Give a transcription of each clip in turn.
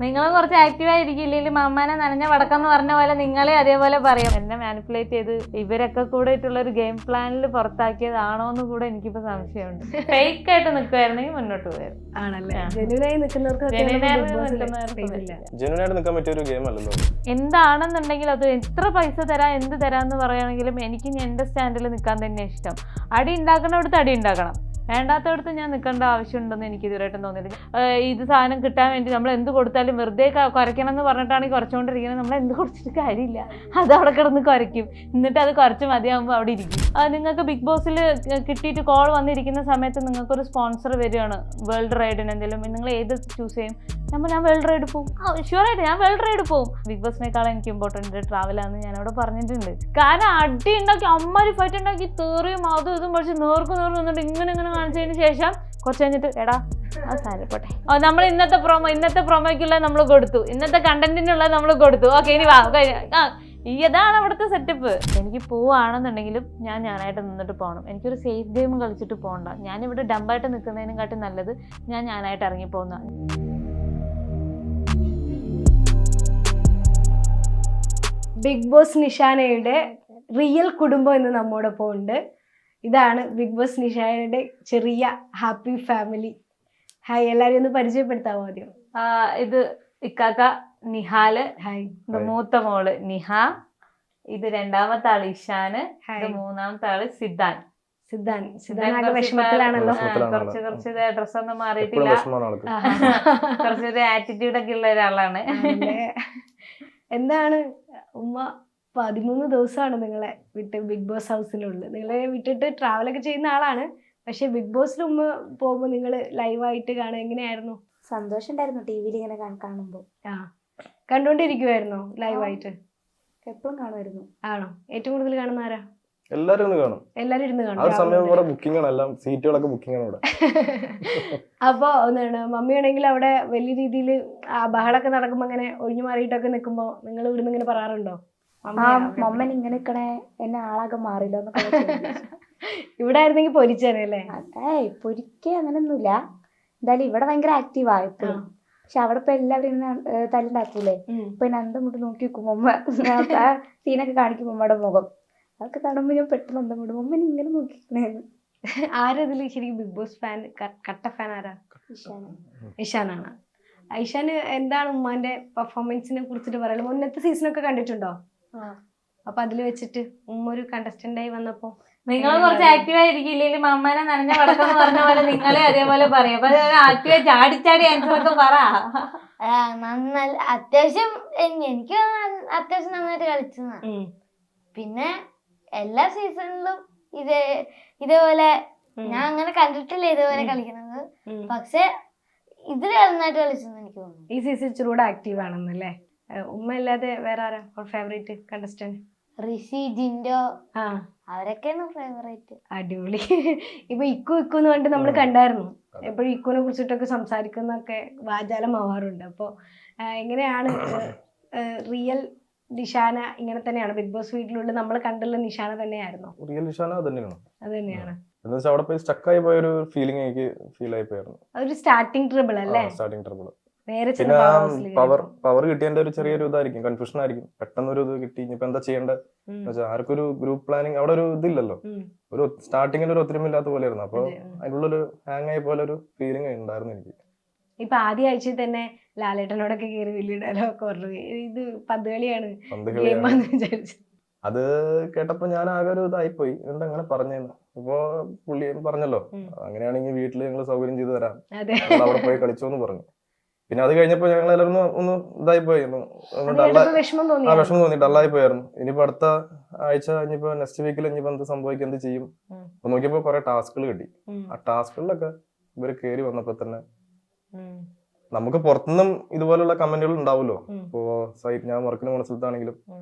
നിങ്ങൾ കുറച്ച് ആക്റ്റീവായിരിക്കില്ലെങ്കിൽ മമ്മാനെ നനഞ്ഞ വടക്കെന്ന് പറഞ്ഞ പോലെ നിങ്ങളെ അതേപോലെ പറയും. എന്നെ മാനിപ്പുലേറ്റ് ചെയ്ത് ഇവരൊക്കെ കൂടെയിട്ടുള്ള ഒരു ഗെയിം പ്ലാനിൽ പുറത്താക്കിയതാണോ എന്ന് കൂടെ എനിക്കിപ്പോ സംശയമുണ്ട്. ഫേക്ക് ആയിട്ട് നിൽക്കുവായിരുന്നെങ്കിൽ മുന്നോട്ട് പോയത് ആണല്ലേ? ജെന്യുനായി നിൽക്കുന്നവർക്ക് നിൽക്കാൻ പറ്റിയ ഒരു ഗെയിം അല്ലല്ലോ. എന്താണെന്നുണ്ടെങ്കിൽ അത് എത്ര പൈസ തരാം എന്ത് തരാന്ന് പറയുകയാണെങ്കിലും എനിക്ക് എന്റെ സ്റ്റാൻഡിൽ നിൽക്കാൻ തന്നെ ഇഷ്ടം. അടി ഉണ്ടാക്കണവിടുത്ത് അടി ഉണ്ടാക്കണം, വേണ്ടാത്തടുത്ത് ഞാൻ നിൽക്കേണ്ട ആവശ്യമുണ്ടെന്ന് എനിക്ക് ഇതുവരെയായിട്ടും തോന്നിയില്ല. ഇത് സാധനം കിട്ടാൻ വേണ്ടി നമ്മൾ എന്ത് കൊടുത്താലും വെറുതെ കുരയ്ക്കണം എന്ന് പറഞ്ഞിട്ടാണെങ്കിൽ കുറച്ചുകൊണ്ടിരിക്കുന്നത്, നമ്മൾ എന്ത് കൊടുത്തിട്ട് കാര്യമില്ല, അത് അവിടെ കിടന്ന് കുരയ്ക്കും. എന്നിട്ട് അത് കുറച്ച് മതിയാകുമ്പോൾ അവിടെ ഇരിക്കും. നിങ്ങൾക്ക് ബിഗ് ബോസിൽ കിട്ടിയിട്ട് കോൾ വന്നിരിക്കുന്ന സമയത്ത് നിങ്ങൾക്കൊരു സ്പോൺസർ വരികയാണ് വേൾഡ് റൈഡിന് എന്തെങ്കിലും, നിങ്ങൾ ഏത് ചൂസ് ചെയ്യും? ഞാൻ വേൾഡ് റൈഡ് പോകും, ഷുവറായിട്ട് ഞാൻ വേൾഡ് റൈഡ് പോകും. ബിഗ് ബോസിനേക്കാളും എനിക്ക് ഇമ്പോർട്ടൻറ്റ് ട്രാവലാന്ന് ഞാൻ അവിടെ പറഞ്ഞിട്ടുണ്ട്. കാരണം അടി ഉണ്ടാക്കി അമ്മാരി ഫൈറ്റ് ഉണ്ടാക്കി തെറിയും അതും ഇതും പഠിച്ച് നേർക്ക് നിന്നിട്ട് ഇങ്ങനെ കാണിച്ചതിന് ശേഷം കുറച്ച് കഴിഞ്ഞിട്ട് എടാ ആ സാരപ്പെട്ടെ, നമ്മൾ ഇന്നത്തെ പ്രൊമോയ്ക്കുള്ള നമ്മൾ കൊടുത്തു, ഇന്നത്തെ കണ്ടന്റിനുള്ളത് നമ്മൾ കൊടുത്തു, ഓക്കെ ഇനി വാ. ഇതാണ് അവിടുത്തെ സെറ്റപ്പ്. എനിക്ക് പോവുകയാണെന്നുണ്ടെങ്കിലും ഞാനായിട്ട് നിന്നിട്ട് പോകണം. എനിക്കൊരു സേഫ് ഗെയിം കളിച്ചിട്ട് പോകണ്ട. ഞാനിവിടെ ഡംബായിട്ട് നിൽക്കുന്നതിനും കാട്ടി നല്ലത് ഞാനായിട്ട് ഇറങ്ങിപ്പോകുന്ന. ബിഗ് ബോസ് നിഷാനയുടെ റിയൽ കുടുംബം എന്ന് നമ്മോടൊപ്പം ഉണ്ട്. ഇതാണ് ബിഗ് ബോസ് നിഷാനയുടെ ചെറിയ ഹാപ്പി ഫാമിലി. ഹായ്, എല്ലാവരും ഒന്ന് പരിചയപ്പെടുത്താമോ ആദ്യം? ഇത് ഇക്കാക്ക നിഹാല്, ഹായ്. ഇത് മൂത്ത മോള് നിഹ, ഇത് രണ്ടാമത്തെ ആള് ഇഷാന്, ഇത് മൂന്നാമത്തെ ആള് സിദ്ധാൻ. വിഷമത്തിലാണല്ലോ. കുറച്ച് ഡ്രസ്സൊന്നും മാറിയിട്ടില്ല, കുറച്ചൊരു ആറ്റിറ്റ്യൂഡ് ഒക്കെ ഉള്ള ഒരാളാണ്. എന്താണ് ഉമ്മ 13 ദിവസമാണ് നിങ്ങളെ വിട്ട് ബിഗ് ബോസ് ഹൗസിലുള്ളത്. നിങ്ങളെ വിട്ടിട്ട് ട്രാവലൊക്കെ ചെയ്യുന്ന ആളാണ്, പക്ഷെ ബിഗ് ബോസിൽ ഉമ്മ പോകുമ്പോൾ നിങ്ങൾ ലൈവായിട്ട് കാണുക എങ്ങനെയായിരുന്നു? സന്തോഷം ഉണ്ടായിരുന്നു ടി വിയിൽ ഇങ്ങനെ കാണുമ്പോൾ. കണ്ടോണ്ടിരിക്കുവായിരുന്നോ ലൈവായിട്ട്? എപ്പോഴും കാണുമായിരുന്നു. ആണോ? ഏറ്റവും കൂടുതൽ കാണുന്ന ആരാ? എല്ലാരും ഇരുന്ന് കാണും. അപ്പൊ ഒന്നാണ് മമ്മിയാണെങ്കിൽ അവിടെ വലിയ രീതിയിൽ ബഹളൊക്കെ നടക്കുമ്പോ അങ്ങനെ ഒഴിഞ്ഞു മാറിയിട്ടൊക്കെ നിൽക്കുമ്പോ നിങ്ങൾ ഇവിടുന്ന് ഇങ്ങനെ പറയാറുണ്ടോ? മമ്മൻ ഇങ്ങനെ നിക്കണേ, എന്നെ ആളാകെ മാറില്ലോ എന്നൊക്കെ. ഇവിടെ ആയിരുന്നെങ്കിൽ പൊരിച്ചേനെ അല്ലേ? പൊരിക്ക അങ്ങനൊന്നുമില്ല. എന്തായാലും ഇവിടെ ഭയങ്കര ആക്റ്റീവാ എപ്പോഴും. പക്ഷെ അവിടെ ഇപ്പൊ എല്ലാവരും ഇങ്ങനെ തല്ലുണ്ടാക്കൂലേ, ഇപ്പൊ എന്നെ അന്തം വിട്ട് നോക്കി വെക്കും മമ്മ. സീനൊക്കെ കാണിക്കും മമ്മയുടെ മുഖം. അതൊക്കെ കാണുമ്പോ ഞാൻ പെട്ടെന്ന് അന്തം വിടും, മമ്മൻ ഇങ്ങനെ നോക്കിക്കണേന്ന്. ആരതില് ശരിക്കും ബിഗ് ബോസ് ഫാൻ, കട്ട ഫാൻ ആരാ? ഇഷാനാണ്. ഇഷാന് എന്താണ് ഉമ്മാന്റെ പെർഫോമൻസിനെ കുറിച്ചിട്ട് പറയുന്നത്? മുന്നത്തെ സീസണൊക്കെ കണ്ടിട്ടുണ്ടോ? അപ്പൊ അതില് വെച്ചിട്ട് ഉമ്മ ഒരു കണ്ടസ്റ്റന്റ് ആയി വന്നപ്പോ നിങ്ങൾ കുറച്ച് ആക്റ്റീവായിരിക്കില്ലെങ്കിൽ മമ്മാനെ നനഞ്ഞ വടക്കെന്ന് പറഞ്ഞ പോലെ നിങ്ങളെ അതേപോലെ പറയും. അപ്പൊ ആക്റ്റീവാ ചാടി ആൻസർ ഒക്കെ പറ. അത്യാവശ്യം എനിക്ക് അത്യാവശ്യം നന്നായിട്ട് കളിച്ചു. പിന്നെ എല്ലാ സീസണിലും ഇതേപോലെ ഞാൻ അങ്ങനെ കണ്ടിട്ടില്ല ഇതേപോലെ കളിക്കുന്നത്. പക്ഷെ ഇതിൽ നന്നായിട്ട് കളിച്ചെന്ന് എനിക്ക് തോന്നുന്നു. ഈ സീസൺ ഇച്ചിരൂടെ ആക്റ്റീവ് ആണെന്നല്ലേ? ഉമ്മ അല്ലാതെ വേറെ ആരാ ഫേവറേറ്റ് കണ്ടസ്റ്റന്റ്? ഋഷി, ജിൻഡോ, അവരൊക്കെയാണ് ഫേവറേറ്റ്. അടിപൊളി. ഇപ്പൊ ഇക്കു എന്ന് പറഞ്ഞിട്ട് നമ്മൾ കണ്ടായിരുന്നു. എപ്പോഴും ഇക്കുവിനെ കുറിച്ചിട്ടൊക്കെ സംസാരിക്കുന്നൊക്കെ വാചാലമാവാറുണ്ട്. അപ്പൊ എങ്ങനെയാണ് റിയൽ നിഷാന? ഇങ്ങനെ തന്നെയാണ് ബിഗ് ബോസ് വീട്ടിലുള്ള നമ്മൾ കണ്ടുള്ള നിഷാന തന്നെയായിരുന്നു? റിയൽ നിഷാന അത് തന്നെയാണ്. അവിടെ പോയി സ്റ്റക്കായി പോയ ഒരു ഫീലിംഗ് എനിക്ക് ഫീൽ ആയി പോയിരുന്നു. ഒരു സ്റ്റാർട്ടിംഗ് ട്രബിൾ അല്ലേ? Starting trouble. പിന്നെ പവർ കിട്ടിയതിന്റെ ഒരു ചെറിയൊരു ഇതായിരിക്കും, കൺഫ്യൂഷൻ ആയിരിക്കും. പെട്ടെന്ന് ഒരു ഇത് കിട്ടി, ഇനിയിപ്പോ എന്താ ചെയ്യേണ്ടത്? ആർക്കും ഒരു ഗ്രൂപ്പ് പ്ലാനിങ് അവിടെ ഒരു ഇതില്ലല്ലോ. ഒരു സ്റ്റാർട്ടിങ്ങിൽ ഒരു ഒത്തൊരുമില്ലാത്ത പോലെ ആയിരുന്നു. അപ്പൊ അതിനുള്ളൊരു ഹാങ് ആയ പോലെ ഒരു ഫീലിംഗ് ഉണ്ടായിരുന്നു എനിക്ക്. ഇപ്പൊ ആദ്യ ആഴ്ചയിൽ തന്നെ ലാലേട്ടനോടൊക്കെ കയറി വലിയ ഡയലോഗൊക്കെ പറഞ്ഞു, ഇത് പന്തുകളിയാണ് വിചാരിച്ചു. അത് കേട്ടപ്പോ ഞാൻ ആകെ ഒരു ഇതായിപ്പോയി, എന്താ അങ്ങനെ പറഞ്ഞേന്ന്. ഇപ്പൊ പുള്ളി പറഞ്ഞല്ലോ, അങ്ങനെയാണെങ്കിൽ വീട്ടില് ഞങ്ങൾ സൗകര്യം ചെയ്തു തരാം, അവിടെ പോയി കളിച്ചോന്ന് പറഞ്ഞു. പിന്നെ അത് കഴിഞ്ഞപ്പോ ഞങ്ങൾ എല്ലാവരും ഒന്ന് ഇതായി പോയിരുന്നു, വിഷമം തോന്നി, ഡള്ളായി പോയായിരുന്നു. ഇനിയിപ്പോ അടുത്ത ആഴ്ച ഇനിയിപ്പോ നെക്സ്റ്റ് വീക്കിൽ ഇനിയിപ്പോ എന്ത് സംഭവിക്കും, എന്ത് ചെയ്യും? അപ്പൊ നോക്കിയപ്പോ കുറെ ടാസ്കുകൾ കിട്ടി. ആ ടാസ്കുകളിലൊക്കെ ഇവര് കയറി വന്നപ്പോ തന്നെ നമുക്ക് പുറത്തുനിന്നും ഇതുപോലുള്ള കമന്റുകൾ ഉണ്ടാവുമല്ലോ. ഇപ്പോ ഞാൻ വർക്കിന് പോണ സ്ഥലത്താണെങ്കിലും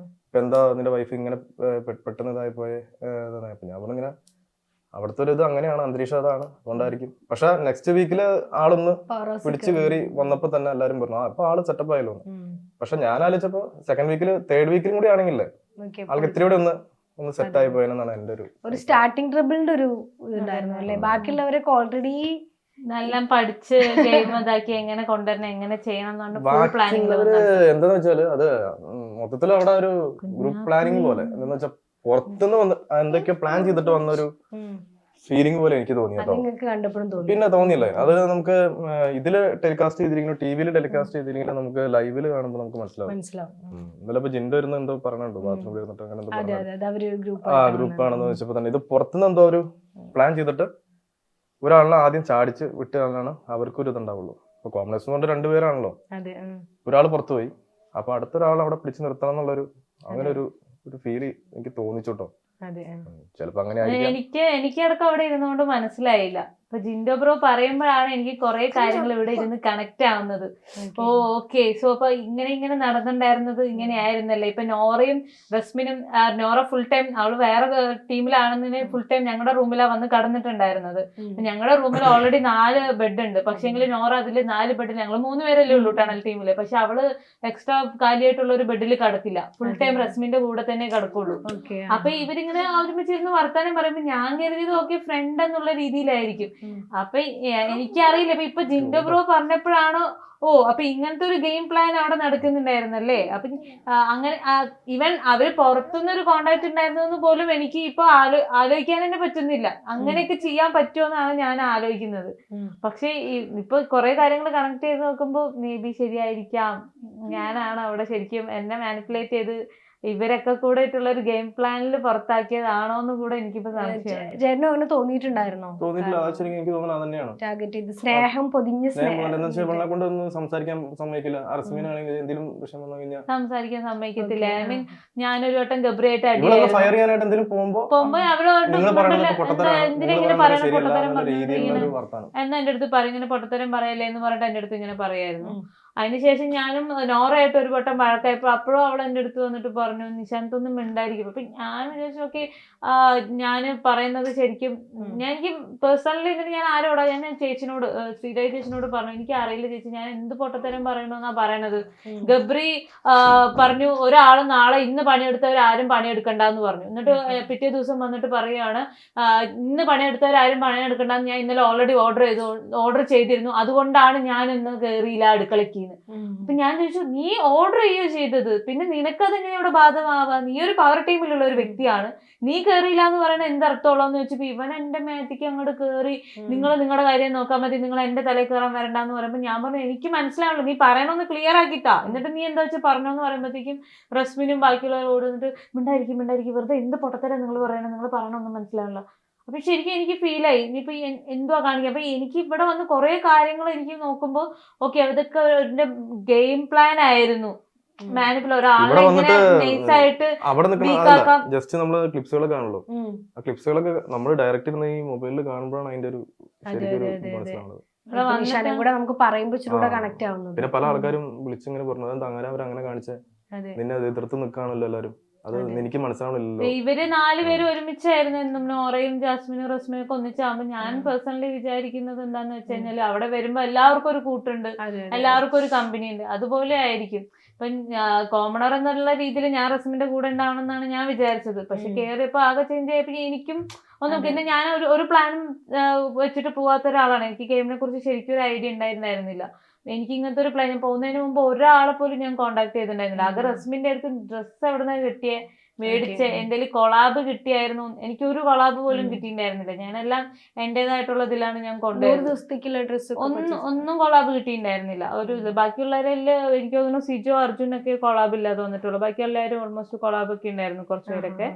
ഇപ്പൊ എന്താ നിന്റെ വൈഫ് ഇങ്ങനെ പെട്ടെന്ന് ഇതായി പോയെ, ഞാൻ പറഞ്ഞിങ്ങനെ അവിടുത്തെ ഒരു ഇത് അങ്ങനെയാണ്, അന്തരീക്ഷം അതാണ്, അതുകൊണ്ടായിരിക്കും. പക്ഷെ നെക്സ്റ്റ് വീക്കില് ആളൊന്ന് പിടിച്ചു കയറി വന്നപ്പോ തന്നെ എല്ലാരും പറഞ്ഞു അപ്പൊ ആള് സെറ്റപ്പ് ആയല്ലോ. പക്ഷെ ഞാൻ ആലോചിച്ചപ്പോ സെക്കൻഡ് വീക്കില് തേർഡ് വീക്കിലും കൂടി ആണെങ്കിലേ ആൾക്ക് ഇത്തിരി കൂടെ ഒന്ന് സെറ്റ് ആയി പോയെന്നാണ് എന്റെ ഒരു സ്റ്റാർട്ടിംഗ് ട്രബിളിന്റെ ഒരു ഇതുണ്ടായിരുന്നു അല്ലെ? ബാക്കിയുള്ളവരൊക്കെ ഓൾറെഡി നല്ല പഠിച്ച് ഗെയിം ഇതാക്കി എങ്ങനെ കൊണ്ടുവരണം എങ്ങനെ ചെയ്യണം എന്നുകൊണ്ട് ഫുൾ പ്ലാനിങ് ബാക്കിയുള്ളവര് എന്താന്ന് വെച്ചാല് അത് മൊത്തത്തിൽ അവിടെ ഒരു ഗ്രൂപ്പ് പ്ലാനിങ് പോലെ എന്താന്ന് വെച്ചാൽ പുറത്തുനിന്ന് വന്ന് എന്തൊക്കെയോ പ്ലാൻ ചെയ്തിട്ട് വന്ന ഒരു ഫീലിംഗ് പോലെ എനിക്ക് തോന്നി കേട്ടോ. നിങ്ങൾക്ക് കണ്ടപ്പോഴും തോന്നി പിന്നെ തോന്നിയില്ലേ അത് നമുക്ക് ഇതില് ടെലികാസ്റ്റ് ചെയ്തിരിക്കുന്നു, ടിവിയിൽ ടെലികാസ്റ്റ് ചെയ്തിരിക്കുന്നു, നമുക്ക് ലൈവില് കാണുമ്പോൾ നമുക്ക് മനസ്സിലാവും. ഇന്നലെ ഇപ്പൊ ജിൻഡോ ഇരുന്ന് എന്തോ പറഞ്ഞിട്ടുണ്ടോ ബാത്റൂമിൽ ഇരുന്നിട്ട് അങ്ങനെ എന്തോ ഗ്രൂപ്പ് ആണെന്ന് വെച്ചപ്പോ തന്നെ ഇത് പുറത്തുനിന്ന് എന്തോ ഒരു പ്ലാൻ ചെയ്തിട്ട് ഒരാളിനെ ആദ്യം ചാടിച്ച് വിട്ടാലാണ് അവർക്കൊരു ഇതുണ്ടാവുള്ളൂ. ഇപ്പൊ കോംപ്ലക്സ് കൊണ്ട് രണ്ടുപേരാണല്ലോ, ഒരാൾ പുറത്തു പോയി, അപ്പൊ അടുത്തൊരാൾ അവിടെ പിടിച്ചു നിർത്തണം എന്നുള്ളൊരു അങ്ങനെ ഒരു ഫീല് എനിക്ക് തോന്നിച്ചോട്ടോ. ചിലപ്പോ അങ്ങനെ എനിക്കടക്കം അവിടെ ഇരുന്നുകൊണ്ട് മനസ്സിലായില്ല. ഇപ്പൊ ജിൻഡോ ബ്രോ പറയുമ്പോഴാണ് എനിക്ക് കുറെ കാര്യങ്ങൾ ഇവിടെ ഇരുന്ന് കണക്ട് ആവുന്നത്. ഓ ഓക്കെ, സോ അപ്പൊ ഇങ്ങനെ നടന്നിട്ടുണ്ടായിരുന്നത് ഇങ്ങനെ ആയിരുന്നല്ലേ. ഇപ്പൊ നോറയും റസ്മിനും, നോറ ഫുൾ ടൈം അവള് വേറെ ടീമിലാണെന്നതിന് ഫുൾ ടൈം ഞങ്ങളുടെ റൂമിലാണ് വന്ന് കടന്നിട്ടുണ്ടായിരുന്നത്. ഞങ്ങളുടെ റൂമിൽ ഓൾറെഡി 4 ബെഡ് ഉണ്ട്, പക്ഷെങ്കിൽ നോറ അതില് 4 ബെഡിൽ, ഞങ്ങൾ 3 പേരല്ലേ ഉള്ളൂ ടണൽ ടീമില്, പക്ഷെ അവള് എക്സ്ട്രാ കാലിയായിട്ടുള്ള ഒരു ബെഡിൽ കിടക്കില്ല, ഫുൾ ടൈം റസ്മിന്റെ കൂടെ തന്നെ കിടക്കുള്ളൂ. അപ്പൊ ഇവരിങ്ങനെ ഒരുമിച്ചിരുന്ന് വർത്താനം പറയുമ്പോ ഞാൻ കരുതിയത് ഓക്കെ ഫ്രണ്ട് എന്നുള്ള രീതിയിലായിരിക്കും. അപ്പൊ എനിക്കറിയില്ല, ഇപ്പൊ ജിൻഡോ ബ്രോ പറഞ്ഞപ്പോഴാണോ ഓ അപ്പൊ ഇങ്ങനത്തെ ഒരു ഗെയിം പ്ലാൻ അവിടെ നടക്കുന്നുണ്ടായിരുന്നല്ലേ. അപ്പൊ അങ്ങനെ ഇവൻ അവര് പുറത്തുനിന്നൊരു കോണ്ടാക്ട് ഉണ്ടായിരുന്നെന്ന് പോലും എനിക്ക് ഇപ്പൊ ആലോചിക്കാൻ തന്നെ പറ്റുന്നില്ല. അങ്ങനെയൊക്കെ ചെയ്യാൻ പറ്റുമെന്നാണ് ഞാൻ ആലോചിക്കുന്നത്. പക്ഷെ ഇപ്പൊ കുറെ കാര്യങ്ങൾ കണക്ട് ചെയ്ത് നോക്കുമ്പോ മേ ബി ശരിയായിരിക്കാം, ഞാനാണ് അവിടെ ശരിക്കും എന്നെ മാനിപ്പുലേറ്റ് ചെയ്ത് ഇവരൊക്കെ കൂടെ ആയിട്ടുള്ള ഒരു ഗെയിം പ്ലാനിൽ പുറത്താക്കിയതാണോ എന്ന് കൂടെ എനിക്കിപ്പോ സംശയമാണ്. ചേട്ടനും അങ്ങനെ തോന്നിയിട്ടുണ്ടായിരുന്നോ? തോന്നിയിട്ടില്ല, എനിക്ക് തോന്നുന്നത് അത് തന്നെയാണ്. ടാർഗറ്റ് ചെയ്ത് സ്നേഹം പൊതിഞ്ഞ സ്നേഹം കൊണ്ടൊന്നും സംസാരിക്കാൻ സമ്മതിക്കില്ല. അർസ്മീനാണെങ്കിൽ എന്തെങ്കിലും വിഷയം വന്നു കഴിഞ്ഞാൽ സംസാരിക്കാൻ സമ്മതിക്കത്തില്ല. ഐ മീൻ ഞാനൊരു വട്ടം ഗബ്രിയായിട്ട് ഫയർ ചെയ്യാനായിട്ട് എന്തെങ്കിലും പോകുമ്പോ എന്തിനെങ്ങനെ പറയണ പൊട്ടത്തരം എന്നാ എന്റെ അടുത്ത് പറയും, ഇങ്ങനെ പൊട്ടത്തരം പറയല്ലേ എന്ന് പറഞ്ഞിട്ട് എന്റെ അടുത്ത് ഇങ്ങനെ പറയായിരുന്നു. അതിനുശേഷം ഞാനും നോറയായിട്ട് ഒരു വട്ടം വഴക്കായപ്പോ അപ്പോഴും അവൾ എൻ്റെ അടുത്ത് വന്നിട്ട് പറഞ്ഞു നിശാന്തൊന്നും മിണ്ടായിരിക്കും. അപ്പൊ ഞാൻ വിചാരിച്ചു ഓക്കെ ഞാൻ പറയുന്നത് ശരിക്കും എനിക്ക് പേഴ്സണലി എന്നിട്ട് ഞാൻ ആരോടാ ഞാൻ ചേച്ചിനോട് ശ്രീദേവി ചേച്ചിനോട് പറഞ്ഞു എനിക്ക് അറിയില്ല ചേച്ചി ഞാൻ എന്ത് പൊട്ടത്തരം പറയണമെന്നാ പറയണത്. ഗബ്രി പറഞ്ഞു ഒരാള് നാളെ ഇന്ന് പണിയെടുത്തവരാരും പണിയെടുക്കണ്ടെന്ന് പറഞ്ഞു. എന്നിട്ട് പിറ്റേ ദിവസം വന്നിട്ട് പറയുകയാണ് ഇന്ന് പണിയെടുത്തവരാരും പണിയെടുക്കണ്ടെന്ന് ഞാൻ ഇന്നലെ ഓൾറെഡി ഓർഡർ ചെയ്തിരുന്നു, അതുകൊണ്ടാണ് ഞാൻ ഇന്ന് കയറിയില്ല അടുക്കളയ്ക്ക്. അപ്പൊ ഞാൻ ചോദിച്ചു നീ ഓർഡർ ചെയ്യുകയോ ചെയ്തത്, പിന്നെ നിനക്കത് എങ്ങനെ ഇവിടെ ബാധകമാവാ, നീ ഒരു പവർ ടീമിലുള്ള ഒരു വ്യക്തിയാണ്, നീ കയറിയില്ല എന്ന് പറയുന്നത് എന്തർത്ഥമുള്ളതെന്ന് വെച്ചപ്പോ ഇവൻ എന്റെ മേത്തേക്ക് അങ്ങോട്ട് കയറി നിങ്ങൾ നിങ്ങളുടെ കാര്യം നോക്കാൻ മതി, നിങ്ങൾ എന്റെ തലയിൽ കയറാൻ വരണ്ടെന്ന് പറയുമ്പോൾ ഞാൻ പറഞ്ഞു എനിക്ക് മനസ്സിലാവുള്ളൂ, നീ പറയണമെന്ന് ക്ലിയർ ആക്കിത്താ, എന്നിട്ട് നീ എന്താ വെച്ചാൽ പറഞ്ഞോന്ന് പറയുമ്പോഴത്തേക്കും റസ്മിനും ബാക്കിയുള്ളവരോട് എന്നിട്ട് മിണ്ടായിരിക്കും വെറുതെ എന്ത് പൊട്ടത്തരം നിങ്ങൾ പറയണം, നിങ്ങൾ പറയണമെന്ന് മനസ്സിലാവില്ല. അപ്പൊ ശരിക്കും എനിക്ക് ഫീലായി ഇനിയിപ്പോ എന്തുവാ കാണിക്കുക. അപ്പൊ എനിക്ക് ഇവിടെ വന്ന് കുറെ കാര്യങ്ങൾ എനിക്ക് നോക്കുമ്പോ ഓക്കെ അതൊക്കെ ഒരു ഗെയിം പ്ലാൻ ആയിരുന്നു. ജസ്റ്റ് നമ്മള് ക്ലിപ്സുകളൊക്കെ കാണുള്ളൂ, ആ ക്ലിപ്സുകളൊക്കെ നമ്മൾ ഡയറക്റ്റ് ഇരുന്ന് ഈ മൊബൈലിൽ കാണുമ്പോഴാണ് അതിന്റെ ഒരു മനസ്സിലാവുന്നത്. നമുക്ക് പറയുമ്പോൾ കണക്ട് ആവുന്നത്. പിന്നെ പല ആൾക്കാരും വിളിച്ചിങ്ങനെ പറഞ്ഞു അതെന്താ അങ്ങനെ അവരങ്ങനെ കാണിച്ചേ, നിന്നെ എതിർത്ത് നിൽക്കാണല്ലോ എല്ലാരും, അത് എനിക്ക് മനസ്സിലാവണില്ലല്ലോ. ഇവര് 4 പേരും ഒരുമിച്ചായിരുന്നു എന്നും നോറയും ജാസ്മിനും റസ്മിനും ഒക്കെ ഒന്നിച്ചാകുമ്പോ ഞാൻ പേഴ്സണലി വിചാരിക്കുന്നത് എന്താന്ന് വെച്ച് കഴിഞ്ഞാല് അവിടെ വരുമ്പോ എല്ലാവർക്കും ഒരു കൂട്ടുണ്ട്, എല്ലാവർക്കും ഒരു കമ്പനി ഉണ്ട്, അതുപോലെ ആയിരിക്കും. ഇപ്പൊ കോമണർ എന്നുള്ള രീതിയിൽ ഞാൻ റസ്മിന്റെ കൂടെ ഉണ്ടാവണമെന്നാണ് ഞാൻ വിചാരിച്ചത്. പക്ഷെ കേറിയപ്പോ ആകെ ചേഞ്ച് ആയപ്പോ എനിക്കും ഒന്നും, പിന്നെ ഞാൻ ഒരു പ്ലാനും വെച്ചിട്ട് പോവാത്ത ഒരാളാണ്. എനിക്ക് ഗെയിമിനെ കുറിച്ച് ശരിക്കും ഒരു ഐഡിയ ഉണ്ടായിരുന്നില്ല. എനിക്ക് ഇങ്ങനത്തെ ഒരു പ്ലാൻ പോകുന്നതിന് മുമ്പ് ഒരാളെ പോലും ഞാൻ കോണ്ടാക്ട് ചെയ്തിട്ടുണ്ടായിരുന്നില്ല. ആകെ റസ്മിന്റെ അടുത്ത് ഡ്രസ്സ് എവിടെ നിന്ന് മേടിച്ച എന്തെങ്കിലും കൊളാബ് കിട്ടിയായിരുന്നു, എനിക്ക് ഒരു കൊളാബ് പോലും കിട്ടിയിട്ടുണ്ടായിരുന്നില്ല. ഞാനെല്ലാം എന്റേതായിട്ടുള്ളതിലാണ് ഞാൻ കൊണ്ടുപോയത്. ഒന്നും കൊളാബ് കിട്ടിയിട്ടുണ്ടായിരുന്നില്ല. ഒരു ബാക്കിയുള്ളവരെല്ലാം എനിക്ക് തോന്നുന്നു സിജോ അർജുനൊക്കെ കൊളാബ് ഇല്ലാതെ വന്നിട്ടുള്ളൂ, ബാക്കിയുള്ളവരും ഓൾമോസ്റ്റ് കൊളാബ് ഒക്കെ ഉണ്ടായിരുന്നു കുറച്ച് പേരൊക്കെ.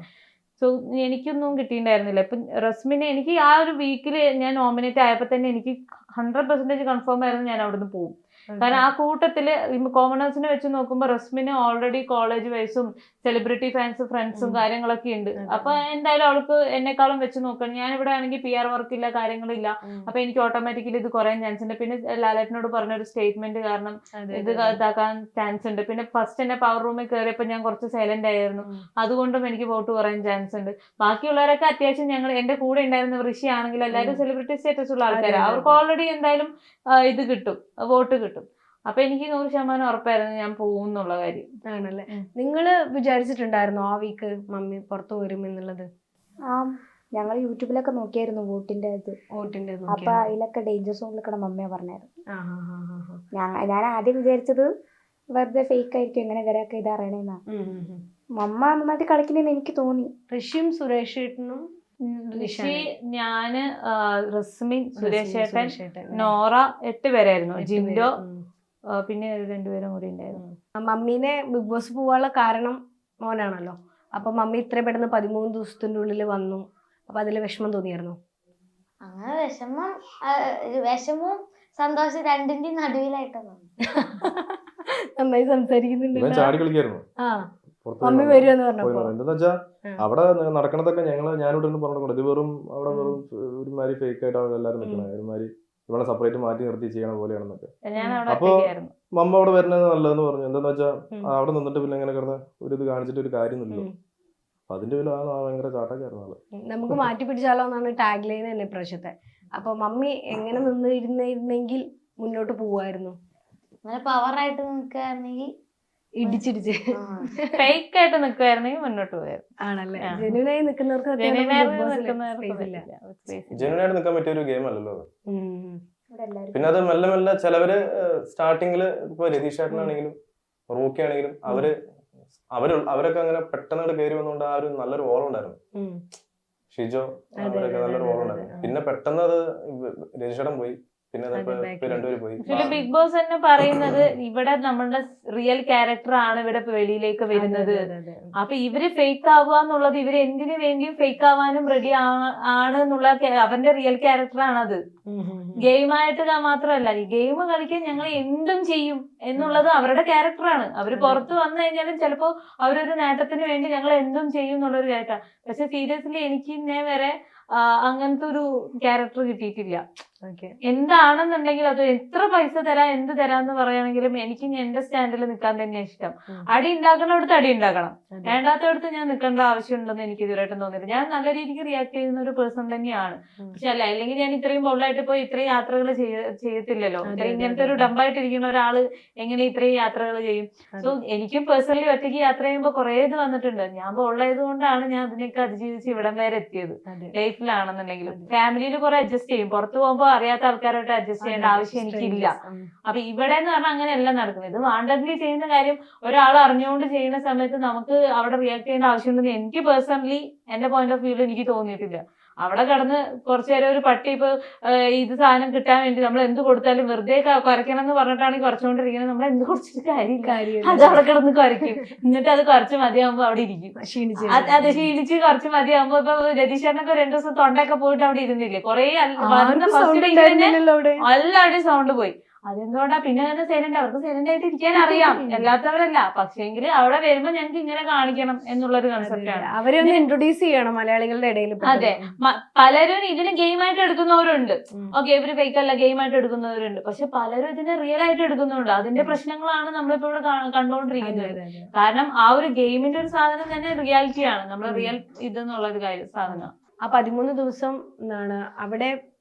സോ എനിക്കൊന്നും കിട്ടിയിട്ടുണ്ടായിരുന്നില്ല. ഇപ്പം റസ്മിനെ എനിക്ക് ആ ഒരു വീക്കിൽ ഞാൻ നോമിനേറ്റ് ആയപ്പോൾ തന്നെ എനിക്ക് 100% കൺഫേം ആയിരുന്നു ഞാൻ അവിടുന്ന് പോകും. കാരണം ആ കൂട്ടത്തില് കോമണേഴ്സിനെ വെച്ച് നോക്കുമ്പോൾ റസ്മിന് ഓൾറെഡി കോളേജ് വൈസും സെലിബ്രിറ്റി ഫാൻസ് ഫ്രണ്ട്സും കാര്യങ്ങളൊക്കെ ഉണ്ട്. അപ്പൊ എന്തായാലും അവൾക്ക് എന്നെക്കാളും വെച്ച് നോക്കണം. ഞാൻ ഇവിടെ ആണെങ്കിൽ PR വർക്ക് ഇല്ല, കാര്യങ്ങളില്ല. അപ്പൊ എനിക്ക് ഓട്ടോമാറ്റിക്കലി ഇത് കുറയാൻ ചാൻസ് ഉണ്ട്. പിന്നെ ലാലേട്ടനോട് പറഞ്ഞൊരു സ്റ്റേറ്റ്മെന്റ് കാരണം ഇത് ഇതാക്കാൻ ചാൻസ് ഉണ്ട്. പിന്നെ ഫസ്റ്റ് എന്നെ പവർ റൂമിൽ കയറിയപ്പോൾ ഞാൻ കുറച്ച് സൈലന്റ് ആയിരുന്നു, അതുകൊണ്ടും എനിക്ക് വോട്ട് കുറയാൻ ചാൻസ് ഉണ്ട്. ബാക്കിയുള്ളവരൊക്കെ അത്യാവശ്യം എന്റെ കൂടെ ഉണ്ടായിരുന്ന ഋഷി ആണെങ്കിൽ എല്ലാവരും സെലിബ്രിറ്റി സ്റ്റാറ്റസ് ഉള്ള ആൾക്കാരാണ്, അവർക്ക് ഓൾറെഡി എന്തായാലും ഇത് കിട്ടും, വോട്ട് കിട്ടും. അപ്പൊ എനിക്ക് 100% ഉറപ്പായിരുന്നു ഞാൻ പോകും എന്നുള്ള കാര്യം. ആണല്ലേ? നിങ്ങള് വിചാരിച്ചിട്ടുണ്ടായിരുന്നോ ആ വീക്ക് മമ്മി പുറത്തു വരും എന്നുള്ളത്? ഞങ്ങൾ യൂട്യൂബിലൊക്കെ നോക്കിയായിരുന്നു വോട്ടിന്റെ ഇത്. വോട്ടിന്റെ അപ്പൊ അതിലൊക്കെ ഡേഞ്ചർ സോണിലൊക്കെ മമ്മയെ പറഞ്ഞായിരുന്നു. ഞാൻ ആദ്യം വിചാരിച്ചത് വെറുതെ ഫേക്ക് ആയിരിക്കും, എങ്ങനെ ഇവരൊക്കെ ഇത് അറിയണേന്നാ. മമ്മ നന്നായിട്ട് കളിക്കണേന്ന് എനിക്ക് തോന്നി. ഋഷിയും സുരേഷ് ഏട്ടനും ഋഷി, ഞാന്, റസ്മിൻ, സുരേഷ് ഏട്ടൻ, നോറ, 8 പേരായിരുന്നു. ജിൻഡോ, പിന്നെ 2 പേരും കൂടി ഉണ്ടായിരുന്നു. മമ്മീനെ ബിഗ് ബോസ് പോവാനുള്ള കാരണം മോനാണല്ലോ. അപ്പൊ മമ്മി ഇത്ര പെട്ടെന്ന് 13 ദിവസത്തിന്റെ ഉള്ളിൽ വന്നു. അപ്പൊ അതില് വിഷമം തോന്നിയായിരുന്നു? അങ്ങനെ വിഷമവും സന്തോഷം രണ്ടിന്റെയും നടുവിലായിട്ടാണ്. നന്നായി സംസാരിക്കുന്നുണ്ട്. ചാടി കളിക്കായിരുന്നു. മമ്മി വരുമെന്ന് പറഞ്ഞപ്പോ എന്താന്ന് വെച്ചാ അവിടെ നടക്കണതൊക്കെ ഞാനിവിടെ നിന്ന് പറഞ്ഞോളൂ, ഇത് വെറും അവിടെ വെറും ഒരുമാതിരി ഫേക്ക് ആയിട്ടാണ് എല്ലാവരും നിൽക്കണത്. ഒരുമാതിരി ഇവിടെ സെപ്പറേറ്റ് മാറ്റി നിർത്തി ചെയ്യണ പോലെയാണെന്നൊക്കെ. അപ്പൊ മമ്മ അവിടെ വരുന്നത് നല്ലതെന്ന് പറഞ്ഞു. എന്താന്ന് വെച്ചാ അവിടെ നിന്നിട്ട് പിന്നെ ഇങ്ങനെ കിടന്ന് ഒരു ഇത് കാണിച്ചിട്ട് ഒരു കാര്യമൊന്നുമില്ല. അതിന്റെ പേരിൽ ഭയങ്കര ചാട്ടൊക്കെയായിരുന്നു ആള്. നമുക്ക് മാറ്റി പിടിച്ചാലോ എന്നാണ് ടാഗ് ലൈൻ തന്നെ ഇപ്രാവശ്യത്തെ. അപ്പൊ മമ്മി എങ്ങനെ നിന്നിരുന്നെങ്കിൽ മുന്നോട്ട് പോവായിരുന്നു? അങ്ങനെ പവറായിട്ട് നിൽക്കുകയാണെങ്കിൽ ഇടിച്ചിടിച്ച് ഫേക്ക് ആയിട്ട് നിൽക്കുവായിരുന്നെങ്കിൽ മുന്നോട്ട് പോയായിരുന്നു. ആണല്ലേ? ജെന്യൂനായി നിൽക്കുന്നവർക്ക് ജെന്യൂനായിട്ട് നിൽക്കാൻ പറ്റിയ ഒരു ഗെയിം അല്ലല്ലോ. പിന്നെ അത് മെല്ലെ മെല്ലെ ചിലവര് സ്റ്റാർട്ടിങ്ങില് ഇപ്പൊ രതീഷ് ചേട്ടനാണെങ്കിലും റോക്കി ആണെങ്കിലും അവരൊക്കെ അങ്ങനെ പെട്ടെന്ന് കയറി വന്നുകൊണ്ട് ആ ഒരു നല്ലൊരു ഓളം ഉണ്ടായിരുന്നു. ഷിജോ അവരൊക്കെ നല്ലൊരു ഓളം ഉണ്ടായിരുന്നു. പിന്നെ പെട്ടെന്ന് അത് രതീഷ് ചേട്ടൻ പോയി. ബിഗ് ബോസ് തന്നെ പറയുന്നത് ഇവിടെ നമ്മളുടെ റിയൽ ക്യാരക്ടർ ആണ് ഇവിടെ വെളിയിലേക്ക് വരുന്നത്. അപ്പൊ ഇവര് ഫേക്ക് ആവുക എന്നുള്ളത് ഇവര് എന്തിനു വേണ്ടിയും ഫേക്ക് ആവാനും റെഡി ആണ് എന്നുള്ള അവരുടെ റിയൽ ക്യാരക്ടർ ആണത്. ഗെയിമായിട്ട് മാത്രമല്ല, ഈ ഗെയിം കളിക്കാൻ ഞങ്ങൾ എന്തും ചെയ്യും എന്നുള്ളത് അവരുടെ ക്യാരക്ടറാണ്. അവര് പുറത്ത് വന്നു കഴിഞ്ഞാലും ചിലപ്പോ അവരൊരു നേട്ടത്തിന് വേണ്ടി ഞങ്ങൾ എന്തും ചെയ്യും എന്നുള്ളൊരു ക്യാരക്ടർ. പക്ഷെ സീരിയസ്ലി എനിക്ക് ഇന്നേ വരെ അങ്ങനത്തെ ഒരു ക്യാരക്ടർ കിട്ടിയിട്ടില്ല. എന്താണെന്നുണ്ടെങ്കിൽ അത് എത്ര പൈസ തരാം എന്ത് തരാന്ന് പറയുകയാണെങ്കിലും എനിക്ക് എന്റെ സ്റ്റാൻഡിൽ നിൽക്കാൻ തന്നെ ഇഷ്ടം. അടി ഉണ്ടാക്കണടുത്ത് അടി ഉണ്ടാക്കണം, വേണ്ടാത്തടുത്ത് ഞാൻ നിൽക്കേണ്ട ആവശ്യമുണ്ടെന്ന് എനിക്ക് ഇതുവരെയായിട്ടും തോന്നിയില്ല. ഞാൻ നല്ല രീതിക്ക് റിയാക്ട് ചെയ്യുന്ന ഒരു പേഴ്സൺ തന്നെയാണ്. പക്ഷെ അല്ലെങ്കിൽ ഞാൻ ഇത്രയും ബോൾഡായിട്ട് പോയി ഇത്രയും യാത്രകൾ ചെയ്യത്തില്ലല്ലോ. ഇങ്ങനത്തെ ഒരു ഡമ്പായിട്ടിരിക്കുന്ന ഒരാള് എങ്ങനെ ഇത്രയും യാത്രകൾ ചെയ്യും? സോ എനിക്കും പേഴ്സണലി ഒറ്റയ്ക്ക് യാത്ര ചെയ്യുമ്പോൾ കുറെ ഇത് വന്നിട്ടുണ്ട്. ഞാൻ ബോൾഡായത് കൊണ്ടാണ് ഞാൻ അതിനൊക്കെ അതിജീവിച്ച് ഇവിടം വരെ എത്തിയത്. ലൈഫിലാണെന്നുണ്ടെങ്കിലും ഫാമിലിയിൽ കുറെ അഡ്ജസ്റ്റ് ചെയ്യും, പുറത്ത് പോകുമ്പോൾ അറിയാത്ത ആൾക്കാരായിട്ട് അഡ്ജസ്റ്റ് ചെയ്യേണ്ട ആവശ്യം എനിക്കില്ല. അപ്പൊ ഇവിടെ എന്ന് പറഞ്ഞാൽ അങ്ങനെയല്ല നടക്കുന്നത്. ഇത് വാണ്ടഡ്ലി ചെയ്യുന്ന കാര്യം ഒരാൾ അറിഞ്ഞുകൊണ്ട് ചെയ്യുന്ന സമയത്ത് നമുക്ക് അവിടെ റിയാക്ട് ചെയ്യേണ്ട ആവശ്യമുണ്ടെന്ന് എനിക്ക് പേഴ്സണലി എന്റെ പോയിന്റ് ഓഫ് വ്യൂവിൽ എനിക്ക് തോന്നിയിട്ടില്ല. അവിടെ കടന്ന് കുറച്ചു നേരം ഒരു പട്ടി ഇപ്പൊ ഇത് സാധനം കിട്ടാൻ വേണ്ടി നമ്മൾ എന്ത് കൊടുത്താലും വെറുതെ കുറയ്ക്കണം എന്ന് പറഞ്ഞിട്ടാണെങ്കിൽ കുറച്ചുകൊണ്ടിരിക്കുന്നത്, നമ്മൾ എന്ത് കുറച്ചിട്ട് കാര്യമില്ല. അത് അവിടെ കിടന്ന് കുറയ്ക്കും, എന്നിട്ട് അത് കുറച്ച് മതിയാകുമ്പോ അവിടെ ഇരിക്കും. അത് ക്ഷീണിച്ച് കുറച്ച് മതിയാകുമ്പോ ഇപ്പൊ രതീഷേട്ടനൊക്കെ 2 ദിവസം തൊണ്ടയൊക്കെ പോയിട്ട് അവിടെ ഇരുന്നില്ലേ, കുറെ എല്ലാവരുടെയും സൗണ്ട് പോയി. അതെന്തുകൊണ്ടാ? പിന്നെ അങ്ങനെ സൈലന്റ്, അവർക്ക് സൈലന്റ് ആയിട്ട് ഇരിക്കാൻ അറിയാം, എല്ലാത്തവരല്ല. പക്ഷേങ്കിൽ അവിടെ വരുമ്പോ ഞങ്ങൾക്ക് ഇങ്ങനെ കാണിക്കണം എന്നുള്ളൊരു കൺസെപ്റ്റാണ്. അവരൊന്ന് ഇൻട്രൊഡ്യൂസ് ചെയ്യണം മലയാളികളുടെ ഇടയിൽ. അതെ, പലരും ഇതിന് ഗെയിമായിട്ട് എടുക്കുന്നവരുണ്ട്. ഓക്കെ, ഇവര് ഫേക്ക് അല്ല, ഗെയിമായിട്ട് എടുക്കുന്നവരുണ്ട്. പക്ഷെ പലരും ഇതിനെ റിയൽ ആയിട്ട് എടുക്കുന്നുണ്ട്. അതിന്റെ പ്രശ്നങ്ങളാണ് നമ്മളിപ്പോ ഇവിടെ കണ്ടുകൊണ്ടിരിക്കുന്നത്. കാരണം ആ ഒരു ഗെയിമിന്റെ ഒരു സാധനം തന്നെ റിയാലിറ്റിയാണ്, നമ്മൾ റിയൽ ഇതെന്നുള്ളൊരു സാധനം. ആ 13 ദിവസം എന്താണ് അവിടെ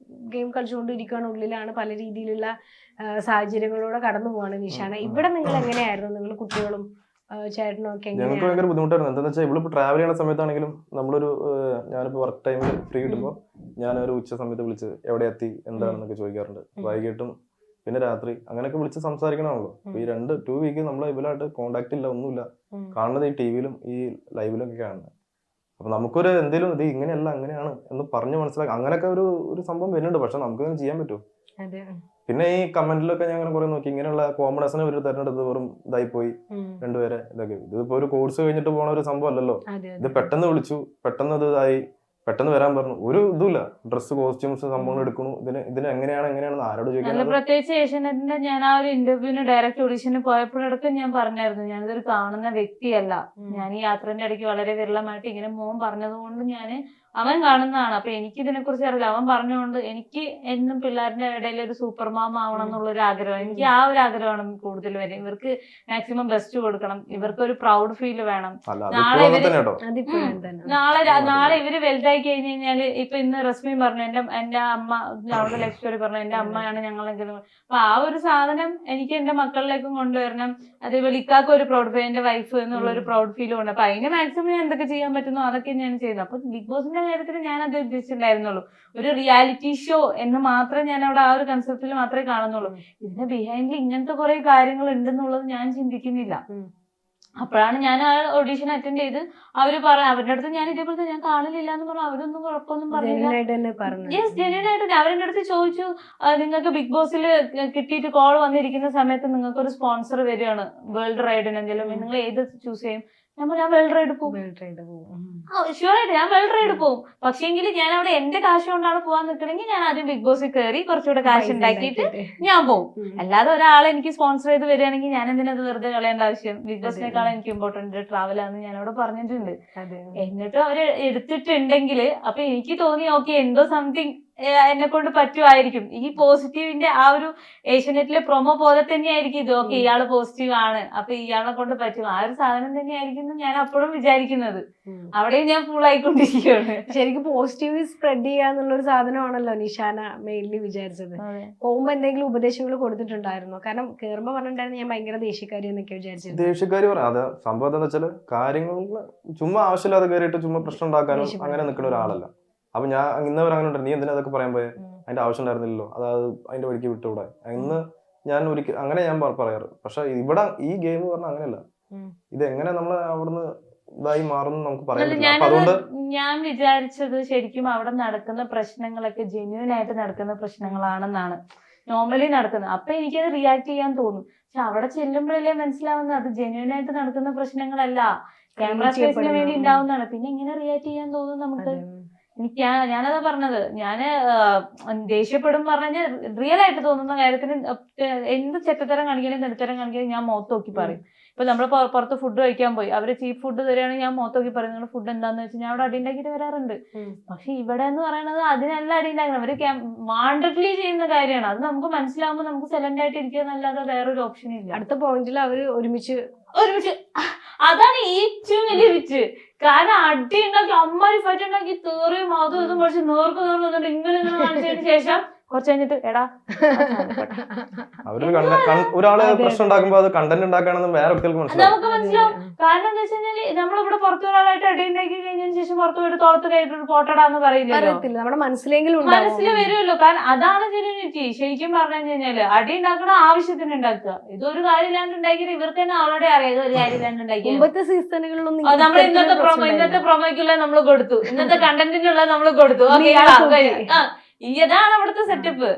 ഗെയിം കളിച്ചുകൊണ്ടിരിക്കുകയാണ്, ഉള്ളിലാണ് പല രീതിയിലുള്ള സാഹചര്യങ്ങളിലൂടെ കടന്നു പോവാണ് നിഷാന. ഇവിടെ നിങ്ങൾ എങ്ങനെയായിരുന്നു? നിങ്ങൾ കുട്ടികളും ചേട്ടനും ഒക്കെ ഞങ്ങൾക്ക് ഭയങ്കര ബുദ്ധിമുട്ടായിരുന്നു. എന്താണെന്ന് വെച്ചാൽ ഇവളിപ്പോ ട്രാവൽ ചെയ്യുന്ന സമയത്താണെങ്കിലും നമ്മളൊരു ഞാനിപ്പോ വർക്ക് ടൈമിൽ ഫ്രീ കിട്ടുമ്പോൾ ഞാനൊരു ഉച്ച സമയത്ത് വിളിച്ച് എവിടെ എത്തി എന്താണെന്നൊക്കെ ചോദിക്കാറുണ്ട്. വൈകിട്ടും പിന്നെ രാത്രി അങ്ങനെയൊക്കെ വിളിച്ച് സംസാരിക്കണമല്ലോ. ഈ 2 വീക്ക് നമ്മളെ ഇവലായിട്ട് കോണ്ടാക്ട് ഇല്ല, ഒന്നുമില്ല. കാണുന്നത് ഈ ടിവിയിലും ഈ ലൈവിലും ഒക്കെ കാണുന്നത്. അപ്പൊ നമുക്കൊരു എന്തെങ്കിലും ഇത് ഇങ്ങനെയല്ല അങ്ങനെയാണ് എന്ന് പറഞ്ഞ് മനസ്സിലാക്കാം. അങ്ങനെയൊക്കെ ഒരു സംഭവം വരുന്നുണ്ട്. പക്ഷെ നമുക്കങ്ങനെ ചെയ്യാൻ പറ്റുമോ? പിന്നെ ഈ കമന്റിലൊക്കെ ഞാൻ അങ്ങനെ കുറെ നോക്കി, ഇങ്ങനെയുള്ള കോമഡേഴ്സിനെ ഒരു തെരഞ്ഞെടുത്ത് വെറും ഇതായി പോയി 2 പേരെ ഇതൊക്കെ. ഇതിപ്പോ ഒരു കോഴ്സ് കഴിഞ്ഞിട്ട് പോണ ഒരു സംഭവം അല്ലല്ലോ. ഇത് പെട്ടെന്ന് വിളിച്ചു, പെട്ടെന്ന് ഇത് ഇതായി, പെട്ടെന്ന് വരാൻ പറഞ്ഞു. ഒരു ഇതുമില്ല, ഡ്രസ്സ് കോസ്റ്റ്യൂംസ് സംഭവങ്ങൾ എടുക്കണു. ഇതിന് എങ്ങനെയാണെന്ന് ആരോട് ചോദിക്കാൻ? പ്രത്യേകിച്ച് ഏഷ്യാനെറ്റിന്റെ ഞാൻ ആ ഒരു ഇന്റർവ്യൂവിന് ഡയറക്റ്റ് ഓഡീഷന് പോയപ്പോഴടക്കം ഞാൻ പറഞ്ഞായിരുന്നു, ഞാനിതൊരു കാണുന്ന വ്യക്തിയല്ല. ഞാൻ ഈ യാത്രന്റെ ഇടയ്ക്ക് വളരെ വിരളമായിട്ട് ഇങ്ങനെ മോൻ പറഞ്ഞത് കൊണ്ട് അവൻ കാണുന്നതാണ്. അപ്പൊ എനിക്ക് ഇതിനെ കുറിച്ച് അറിയില്ല. അവൻ പറഞ്ഞുകൊണ്ട് എനിക്ക് എന്നും പിള്ളേരുടെ ഇടയിൽ ഒരു സൂപ്പർ മാം ആവണം എന്നുള്ളൊരു ആഗ്രഹം. എനിക്ക് ആ ഒരു ആഗ്രഹമാണ് കൂടുതൽ വരെ. ഇവർക്ക് മാക്സിമം ബെസ്റ്റ് കൊടുക്കണം, ഇവർക്ക് ഒരു പ്രൗഡ് ഫീൽ വേണം. നാളെ ഇവര് വലുതായി കഴിഞ്ഞ് കഴിഞ്ഞാല്, ഇപ്പൊ ഇന്ന് റസ്മി പറഞ്ഞു, എന്റെ അമ്മ അവളുടെ ലൈഫ് സ്റ്റോറി പറഞ്ഞു, എന്റെ അമ്മയാണ് ഞങ്ങളെങ്കിലും. അപ്പൊ ആ ഒരു സാധനം എനിക്ക് എന്റെ മക്കളിലേക്കും കൊണ്ടുവരണം. അതേപോലെ ഇക്കാക്ക് ഒരു പ്രൗഡ് ഫീൽ, എന്റെ വൈഫ് എന്നുള്ള ഒരു പ്രൗഡ് ഫീൽ ഉണ്ട്. അപ്പൊ അതിന് മാക്സിമം ഞാൻ എന്തൊക്കെ ചെയ്യാൻ പറ്റുന്നോ അതൊക്കെ ഞാൻ ചെയ്യുന്നു. അപ്പൊ ബിഗ് ബോസിന്റെ കാര്യത്തിൽ ഞാൻ അത് ഉദ്ദേശിച്ചിട്ടുണ്ടായിരുന്നുള്ളൂ. ഒരു റിയാലിറ്റി ഷോ എന്ന് മാത്രമേ ഞാൻ അവിടെ ആ ഒരു കൺസെപ്റ്റിൽ മാത്രമേ കാണുന്നുള്ളൂ. ഇതിന്റെ ബിഹൈൻഡിൽ ഇങ്ങനത്തെ കുറെ കാര്യങ്ങൾ ഉണ്ടെന്നുള്ളത് ഞാൻ ചിന്തിക്കുന്നില്ല. അപ്പോഴാണ് ഞാൻ ആ ഓഡീഷൻ അറ്റൻഡ് ചെയ്ത് അവരുടെ അടുത്ത് ഞാൻ ഇതേപോലത്തെ ഞാൻ കാണില്ല എന്ന് പറഞ്ഞു. അവരൊന്നും കുഴപ്പമൊന്നും പറഞ്ഞില്ല. യെസ്, ജെന്യൂൻ ആയിട്ട് അവരുടെ അടുത്ത് ചോദിച്ചു, നിങ്ങൾക്ക് ബിഗ് ബോസിൽ കിട്ടിയിട്ട് കോൾ വന്നിരിക്കുന്ന സമയത്ത് നിങ്ങൾക്ക് ഒരു സ്പോൺസർ വരികയാണ് വേൾഡ് റൈഡിന് എന്തെങ്കിലും, നിങ്ങൾ ഏത് ചൂസ് ചെയ്യും? ഞാൻ വേൾഡ് റൈഡ് പോകും. ഷുവറായിട്ട് ഞാൻ വേൾഡ് റൈഡ് പോകും. പക്ഷേങ്കിൽ ഞാൻ അവിടെ എന്റെ കാശ് കൊണ്ടാണ് പോകാൻ നിൽക്കണമെങ്കിൽ ഞാൻ ആദ്യം ബിഗ് ബോസിൽ കയറി കുറച്ചുകൂടെ കാശ് ഉണ്ടാക്കിയിട്ട് ഞാൻ പോകും. അല്ലാതെ ഒരാളെ എനിക്ക് സ്പോൺസർ ചെയ്ത് വരികയാണെങ്കിൽ ഞാൻ എന്തിനത് വെറുതെ കളയേണ്ട ആവശ്യം? ബിഗ് ബോസിനേക്കാളും എനിക്ക് ഇമ്പോർട്ടന്റ് ട്രാവലാന്ന് ഞാൻ അവിടെ പറഞ്ഞിട്ടുണ്ട്. എന്നിട്ടും അവര് എടുത്തിട്ടുണ്ടെങ്കിൽ അപ്പൊ എനിക്ക് തോന്നി ഓക്കെ എന്തോ സംതിങ് എന്നെ കൊണ്ട് പറ്റുമായിരിക്കും. ഈ പോസിറ്റീവിന്റെ ആ ഒരു ഏഷ്യനെറ്റിലെ പ്രൊമോ പോലെ തന്നെയായിരിക്കും ഇത്. ഓക്കെ ഇയാള് പോസിറ്റീവ് ആണ്, അപ്പൊ ഇയാളെ കൊണ്ട് പറ്റും. ആ ഒരു സാധനം തന്നെയായിരിക്കും ഞാൻ അപ്പോഴും വിചാരിക്കുന്നത്. അവിടെയും ഞാൻ ഫുൾ ആയിക്കൊണ്ടിരിക്കുകയാണ്. ശരിക്കും പോസിറ്റീവ് സ്പ്രെഡ് ചെയ്യാന്നുള്ള ഒരു സാധനമാണല്ലോ നിഷാന മെയിൻലി വിചാരിച്ചത്. പോകുമ്പോ എന്തെങ്കിലും ഉപദേശങ്ങൾ കൊടുത്തിട്ടുണ്ടായിരുന്നോ? കാരണം കേറുമ്പോ പറഞ്ഞിട്ടുണ്ടായിരുന്നു ഞാൻ ഭയങ്കര ദേഷ്യക്കാരി എന്നൊക്കെ വിചാരിച്ചത്. ദേഷ്യക്കാരി പറയാം. അത് സംഭവം എന്താ വെച്ചാല് കാര്യങ്ങൾ ചുമ്മാ ആവശ്യമില്ലാതെ കയറിയിട്ട് ചുമ്മാ പ്രശ്നം ഉണ്ടാക്കാനും അങ്ങനെ നിൽക്കുന്ന ഒരാളല്ല. അപ്പൊ ഞാൻ ഇന്നവർ അങ്ങനെ ഉണ്ട്, നീ എന്തിനാ അതൊക്കെ പറയാൻ പോയെ? അതിന്റെ ആവശ്യം ഉണ്ടായിരുന്നില്ലല്ലോ, അതായത് അതിന്റെ വഴിക്ക് വിട്ടുകൂടെ എന്ന് ഞാൻ ഒരിക്കൽ അങ്ങനെ ഞാൻ പറയാറ്. പക്ഷെ ഇവിടെ ഈ ഗെയിം പറഞ്ഞാൽ അങ്ങനെയല്ല. ഇത് എങ്ങനെ നമ്മള് അവിടുന്ന് ഇതായി മാറുന്നു നമുക്ക് പറയാൻ പറ്റില്ല. അപ്പൊ അതുകൊണ്ട് ഞാൻ വിചാരിച്ചത് ശരിക്കും അവിടെ നടക്കുന്ന പ്രശ്നങ്ങളൊക്കെ ജെന്യൂൻ ആയിട്ട് നടക്കുന്ന പ്രശ്നങ്ങളാണെന്നാണ് നോർമലി നടക്കുന്നത്. അപ്പൊ എനിക്കത് റിയാക്ട് ചെയ്യാൻ തോന്നും. പക്ഷെ അവിടെ ചെല്ലുമ്പോഴല്ലേ മനസ്സിലാവുന്നത് അത് ജെന്യൂൻ ആയിട്ട് നടക്കുന്ന പ്രശ്നങ്ങളല്ല, ക്യാമറ സ്പേസിന് വേണ്ടി ഉണ്ടാവുന്നതാണ്. പിന്നെ എങ്ങനെ റിയാക്ട് ചെയ്യാൻ തോന്നും നമുക്ക്? ഞാനതാ പറഞ്ഞത്. ഞാന് ദേഷ്യപ്പെടും പറഞ്ഞാൽ റിയൽ ആയിട്ട് തോന്നുന്ന കാര്യത്തിന് എന്ത് ചെറ്റത്തരം കാണിക്കണേലും നെടുത്തരം കാണിക്കണേ ഞാൻ മുഖത്ത് നോക്കി പറയും. ഇപ്പൊ നമ്മൾ പുറത്ത് ഫുഡ് കഴിക്കാൻ പോയി, അവര് ചീപ്പ് ഫുഡ് തരികയാണെങ്കിൽ ഞാൻ മുഖത്ത് നോക്കി പറയും നിങ്ങളുടെ ഫുഡ് എന്താന്ന് വെച്ചാൽ ഞാൻ അവിടെ അടി ഉണ്ടാക്കിയിട്ട് വരാറുണ്ട്. പക്ഷെ ഇവിടെ എന്ന് പറയുന്നത് അതിനല്ല അടി ഉണ്ടാക്കണം, അവര് വാണ്ടഡ്ലി ചെയ്യുന്ന കാര്യമാണ്. അത് നമുക്ക് മനസ്സിലാവുമ്പോൾ നമുക്ക് സൈലന്റ് ആയിട്ട് ഇരിക്കുന്നല്ലാതെ വേറൊരു ഓപ്ഷൻ ഇല്ല. അടുത്ത പോയിന്റിൽ അവര് ഒരുമിച്ച് അതാണ് ഏറ്റവും വലിയ വിറ്റ്. കാരണം അടി ഉണ്ടാക്കി അമ്മാരി ഫൈറ്റ് ഉണ്ടാക്കി തേറിയും അതും ഇതും കുറച്ച് നേർക്ക് നേർന്നുണ്ട് ഇങ്ങനെ കാണിച്ചതിന് ശേഷം കുറച്ച് കഴിഞ്ഞിട്ട് എടാ അവര് ഒരാള് പ്രശ്നം ഉണ്ടാക്കുമ്പോ അത് കണ്ടന്റ് ഉണ്ടാക്കുകയാണെന്ന് വേറെ വ്യക്തികൾക്ക് നമുക്ക് മനസ്സിലാവും. കാരണം എന്താ വെച്ച് കഴിഞ്ഞാല് നമ്മളിവിടെ പുറത്തു ഒരാളായിട്ട് അടി ഉണ്ടാക്കി കഴിഞ്ഞതിന് ശേഷം പുറത്തു പോയിട്ട് തോളത്ത് കഴിഞ്ഞിട്ട് പോട്ടടാന്ന് പറയില്ലല്ലോ, നമ്മുടെ മനസ്സിലെങ്കിലും മനസ്സിൽ വരുമല്ലോ. കാരണം അതാണ് ജെന്യൂനിറ്റി. ശരിക്കും പറഞ്ഞു കഴിഞ്ഞാല് അടി ഉണ്ടാക്കണ ആവശ്യത്തിന് ഉണ്ടാക്കുക. ഇതൊരു കാര്യമില്ലാണ്ട് ഉണ്ടാക്കിയിട്ട് ഇവർക്ക് തന്നെ അവളോടെ അറിയാം ഇതൊരു കാര്യമില്ലാണ്ട് ഉണ്ടാക്കിയ. മുമ്പത്തെ സീസണുകളിലൊന്നും നമ്മൾ ഇന്നത്തെ പ്രൊമോയ്ക്കുള്ള നമ്മൾ കൊടുത്തു, ഇന്നത്തെ കണ്ടന്റിനുള്ള നമ്മൾ കൊടുത്തു. ഇതാണ് അവിടുത്തെ സെറ്റപ്പ്.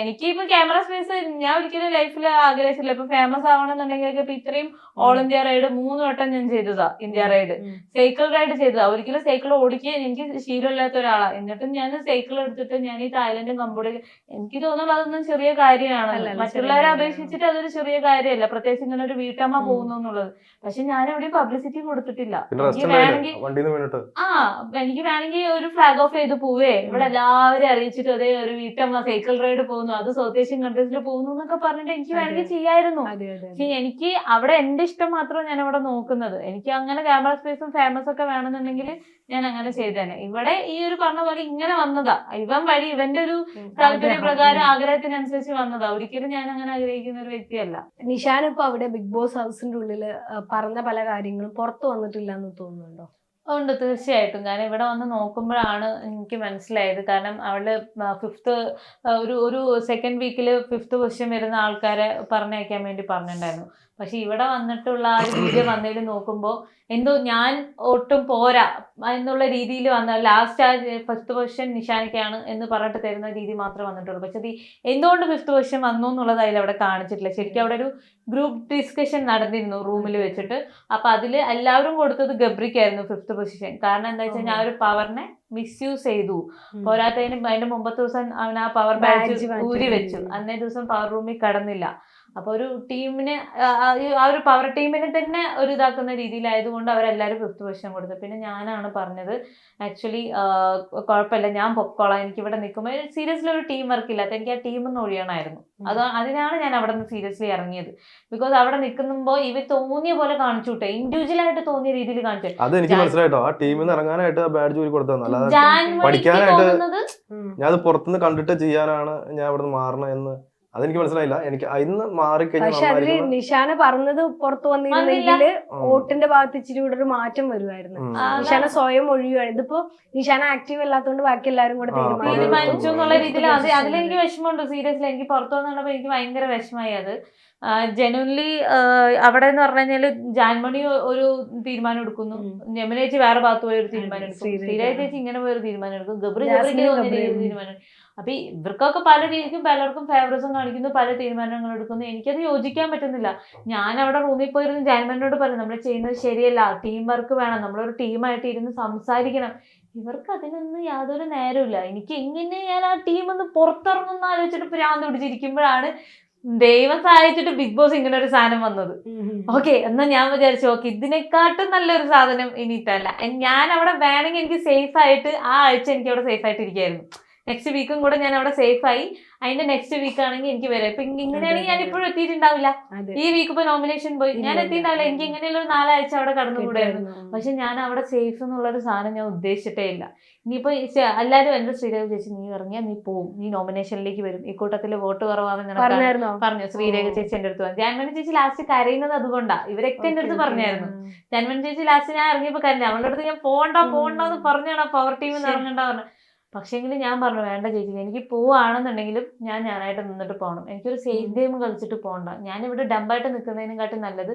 എനിക്ക് ഇപ്പൊ ക്യാമറ സ്പേസ് ഞാൻ ഒരിക്കലും ലൈഫിൽ ആഗ്രഹിച്ചില്ല. ഇപ്പൊ ഫേമസ് ആവണമെന്നുണ്ടെങ്കിൽ ഇപ്പൊ ഇത്രയും ഓൾ ഇന്ത്യ റൈഡ് 3 വട്ടം ഞാൻ ചെയ്തതാ. ഇന്ത്യ റൈഡ് സൈക്കിൾ റൈഡ് ചെയ്തതാ. ഒരിക്കലും സൈക്കിൾ ഓടിക്കാൻ എനിക്ക് ശീലമില്ലാത്ത ഒരാളാ. എന്നിട്ടും ഞാൻ സൈക്കിൾ എടുത്തിട്ട് ഞാൻ ഈ തായ്ലൻഡും കംബോഡിയ എനിക്ക് തോന്നുന്നു അതൊന്നും ചെറിയ കാര്യമാണ്. മറ്റുള്ളവരെ അപേക്ഷിച്ചിട്ട് അതൊരു ചെറിയ കാര്യമല്ല, പ്രത്യേകിച്ച് ഇങ്ങനെ ഒരു വീട്ടമ്മ പോകുന്നു എന്നുള്ളത്. പക്ഷെ ഞാൻ എവിടെയും പബ്ലിസിറ്റി കൊടുത്തിട്ടില്ല. എനിക്ക് വേണമെങ്കിൽ ഒരു ഫ്ലാഗ് ഓഫ് ചെയ്ത് പോവേ ഇവിടെ എല്ലാവരും അറിയിച്ചിട്ട് അതേ ഒരു വീട്ടമ്മ സൈക്കിൾ റൈഡ് പോകുന്നു, അത് സൗത്ത് ഏഷ്യൻ കൺട്രീസിൽ പോകുന്നു എന്നൊക്കെ പറഞ്ഞിട്ട് എനിക്ക് വേണമെങ്കിൽ ചെയ്യായിരുന്നു. പക്ഷെ എനിക്ക് അവിടെ എന്റെ ഇഷ്ടം മാത്രമാണ് ഞാൻ അവിടെ നോക്കുന്നത്. എനിക്ക് അങ്ങനെ ക്യാമറ സ്പേസും ഫേമസ് ഒക്കെ വേണമെന്നുണ്ടെങ്കിൽ ഞാൻ അങ്ങനെ ചെയ്തേനെ. ഇവിടെ ഈ ഒരു പറഞ്ഞ പോലെ ഇങ്ങനെ വന്നതാ, ഇവൻ വഴി ഇവന്റെ ഒരു താല്പര്യപ്രകാരം ആഗ്രഹത്തിനനുസരിച്ച് വന്നതാ. ഒരിക്കലും ഞാൻ അങ്ങനെ ആഗ്രഹിക്കുന്ന ഒരു വ്യക്തിയല്ല. നിഷാൻ ഇപ്പൊ അവിടെ ബിഗ് ബോസ് ഹൗസിന്റെ ഉള്ളില് പറഞ്ഞ പല കാര്യങ്ങളും പുറത്തു വന്നിട്ടില്ല എന്ന് തോന്നുന്നുണ്ടോ? ഉണ്ട്, തീർച്ചയായിട്ടും. കാരണം ഇവിടെ വന്ന് നോക്കുമ്പോഴാണ് എനിക്ക് മനസ്സിലായത്. കാരണം അവള് ഒരു സെക്കൻഡ് വീക്കിൽ 5th പൊസിഷൻ വരുന്ന ആൾക്കാരെ പറഞ്ഞയക്കാൻ വേണ്ടി പറഞ്ഞിട്ടുണ്ടായിരുന്നു. പക്ഷെ ഇവിടെ വന്നിട്ടുള്ള ആ ഒരു വീഡിയോ വന്നതിൽ നോക്കുമ്പോൾ എന്തോ ഞാൻ ഒട്ടും പോരാ എന്നുള്ള രീതിയിൽ വന്ന ലാസ്റ്റ് ആ 5th പൊസിഷൻ നിഷാനിക്കാണ് എന്ന് പറഞ്ഞിട്ട് തരുന്ന രീതി മാത്രമേ വന്നിട്ടുള്ളൂ. പക്ഷെ അത് എന്തുകൊണ്ട് 5th പൊസിഷൻ വന്നു എന്നുള്ളത് അതിൽ അവിടെ കാണിച്ചിട്ടില്ല. ശരിക്കും അവിടെ ഒരു ഗ്രൂപ്പ് ഡിസ്കഷൻ നടന്നിരുന്നു റൂമിൽ വെച്ചിട്ട്. അപ്പൊ അതിൽ എല്ലാവരും കൊടുത്തത് ഗബ്രിക്കായിരുന്നു 5th പൊസിഷൻ. കാരണം എന്താ വെച്ച് കഴിഞ്ഞാൽ ആ ഒരു പവറിനെ മിസ്യൂസ് ചെയ്തു. പോരാത്തതിന് അതിന്റെ മുമ്പത്തെ ദിവസം അവൻ ആ പവർ ബാഡ്ജ് ഊരി വെച്ചു. അന്നേ ദിവസം പവർ റൂമിൽ കടന്നില്ല. അപ്പൊ ഒരു ടീമിന് ആ ഒരു പവർ ടീമിനെ തന്നെ ഒരു ഇതാക്കുന്ന രീതിയിലായതുകൊണ്ട് അവരെല്ലാവരും 5th പൊസിഷൻ കൊടുത്തു. പിന്നെ ഞാനാണ് പറഞ്ഞത് ആക്ച്വലി കുഴപ്പമില്ല ഞാൻ പൊക്കോളാം, എനിക്ക് ഇവിടെ നിൽക്കുമ്പോൾ സീരിയസ്ലി ഒരു ടീം വർക്ക് ഇല്ലാത്ത എനിക്ക് ആ ടീമെന്ന് ഒഴിയണമായിരുന്നു. അതിനാണ് ഞാൻ അവിടെ നിന്ന് സീരിയസ്ലി ഇറങ്ങിയത്. ബിക്കോസ് അവിടെ നിൽക്കുമ്പോൾ ഇവർ തോന്നിയ പോലെ കാണിച്ചു വിട്ടെ, ഇൻഡിവിജ്വൽ ആയിട്ട് തോന്നിയ രീതിയിൽ കാണിച്ചു. അത് എനിക്ക് മനസ്സിലായിട്ടോ, ആ ടീമിൽ ഇറങ്ങാനായിട്ട് ബാഡ്ജ് ഊരി കൊടുത്തത് ജാൻവരിക്ക് തോന്നുന്നത് ഞാൻ അത് പുറത്തുനിന്ന് കണ്ടിട്ട് ചെയ്യാനാണ് ഞാൻ ഇവിടെ നിന്ന് മാറണം എന്ന് അതെനിക്ക് മനസ്സിലായില്ല. എനിക്ക് ഇന്ന് മാറിക്കഴിഞ്ഞാൽ പക്ഷെ അതില് നന്നായിരിക്കും. നിഷാന പറഞ്ഞത് പുറത്തു വന്നിരുന്നെങ്കില് വോട്ടിന്റെ ഭാഗത്ത് ഇച്ചിരി കൂടെ ഒരു മാറ്റം വരുമായിരുന്നു. നിഷാന സ്വയം ഒഴിയുകയാണ്. ഇതിപ്പോ നിഷാന ആക്റ്റീവ് അല്ലാത്തതുകൊണ്ട് ബാക്കി എല്ലാരും കൂടെ തീരുമാനിച്ചു എന്നുള്ള രീതിയിൽ അതിലെനിക്ക് വിഷമമുണ്ട്. സീരിയസ്ലി എനിക്ക് പുറത്തു വന്നപ്പോൾ എനിക്ക് ഭയങ്കര വിഷമമായി. അത് ജെനുവൻലി അവിടെ എന്ന് പറഞ്ഞു കഴിഞ്ഞാല് ജാൻമണി ഒരു തീരുമാനം എടുക്കുന്നു, യമുന ചേച്ചി വേറെ ഭാഗത്ത് പോയി ഒരു തീരുമാനം എടുക്കും, ശ്രീരേഖ ചേച്ചി ഇങ്ങനെ പോയൊരു തീരുമാനം എടുക്കും, ഗബ്രിക്ക് തീരുമാനം. അപ്പൊ ഇവർക്കൊക്കെ പല രീതിക്കും പലർക്കും ഫേവറിസം കാണിക്കുന്നു, പല തീരുമാനങ്ങൾ എടുക്കുന്നു. എനിക്കത് യോജിക്കാൻ പറ്റുന്നില്ല. ഞാൻ അവിടെ റൂമിൽ പോയിരുന്നു ജാൻമണിയോട് പറഞ്ഞു നമ്മൾ ചെയ്യുന്നത് ശരിയല്ല, ടീം വർക്ക് വേണം, നമ്മളൊരു ടീമായിട്ട് ഇരുന്ന് സംസാരിക്കണം. ഇവർക്ക് അതിനൊന്നും യാതൊരു നേരമില്ല. എനിക്ക് എങ്ങനെ ഞാൻ ആ ടീം ഒന്ന് പുറത്തിറങ്ങുന്ന ആലോചിച്ചിട്ട് ഭ്രാന്ത് പിടിച്ചിരിക്കുമ്പോഴാണ് ദൈവം സഹായിച്ചിട്ട് ബിഗ് ബോസ് ഇങ്ങനെ ഒരു സാധനം വന്നത്. ഓക്കെ, എന്നാ ഞാൻ വിചാരിച്ചു ഓക്കെ ഇതിനെക്കാട്ടും നല്ലൊരു സാധനം ഇനിയിട്ടല്ല. ഞാൻ അവിടെ വേണമെങ്കിൽ എനിക്ക് സേഫ് ആയിട്ട് ആ ആഴ്ച എനിക്ക് അവിടെ സേഫ് ആയിട്ട് ഇരിക്കായിരുന്നു. നെക്സ്റ്റ് വീക്കും കൂടെ ഞാൻ അവിടെ സേഫ് ആയി. അതിന്റെ നെക്സ്റ്റ് വീക്ക് ആണെങ്കിൽ എനിക്ക് വരാം. ഇപ്പൊ ഇങ്ങനെയാണെങ്കിൽ ഞാൻ ഇപ്പോഴും എത്തിയിട്ടുണ്ടാവില്ല. ഈ വീക്ക് ഇപ്പൊ നോമിനേഷൻ പോയി ഞാൻ എത്തിയിട്ടുണ്ടാവില്ല. എനിക്ക് ഇങ്ങനെയുള്ള ഒരു 4 ആഴ്ച അവിടെ കടന്നുകൂടായിരുന്നു. പക്ഷെ ഞാൻ അവിടെ സേഫ് എന്നുള്ളൊരു സാധനം ഞാൻ ഉദ്ദേശിച്ചിട്ടേ ഇല്ല. ഇനിയിപ്പോ എല്ലാരും എന്റെ ശ്രീരേഖ ചേച്ചി നീ ഇറങ്ങിയാൽ നീ പോവും, നീ നോമിനേഷനിലേക്ക് വരും, ഈ കൂട്ടത്തില് വോട്ട് കുറവാണെന്ന് പറഞ്ഞു ശ്രീരേഖ ചേച്ചി എന്റെ അടുത്ത് പറഞ്ഞു. ജാൻമണി ചേച്ചി ലാസ്റ്റ് കരയുന്നത് അതുകൊണ്ടാ. ഇവരൊക്കെ എന്റെ അടുത്ത് പറഞ്ഞായിരുന്നു. ജാൻമണി ചേച്ചി ലാസ്റ്റ് ഞാൻ ഇറങ്ങിയപ്പോ കരഞ്ഞു. അവളുടെ അടുത്ത് ഞാൻ പോണ്ടെന്ന് പറഞ്ഞാണ് പവർ ടീമിൽ ഇറങ്ങണ്ട പറഞ്ഞു. പക്ഷേങ്കിലും ഞാൻ പറഞ്ഞു വേണ്ട ചേച്ചി, എനിക്ക് പോവാണെന്നുണ്ടെങ്കിലും ഞാനായിട്ട് നിന്നിട്ട് പോകണം. എനിക്കൊരു സേഫ് ഗെയിം കളിച്ചിട്ട് പോകണ്ട. ഞാനിവിടെ ഡംബായിട്ട് നിൽക്കുന്നതിനെക്കാട്ടും നല്ലത്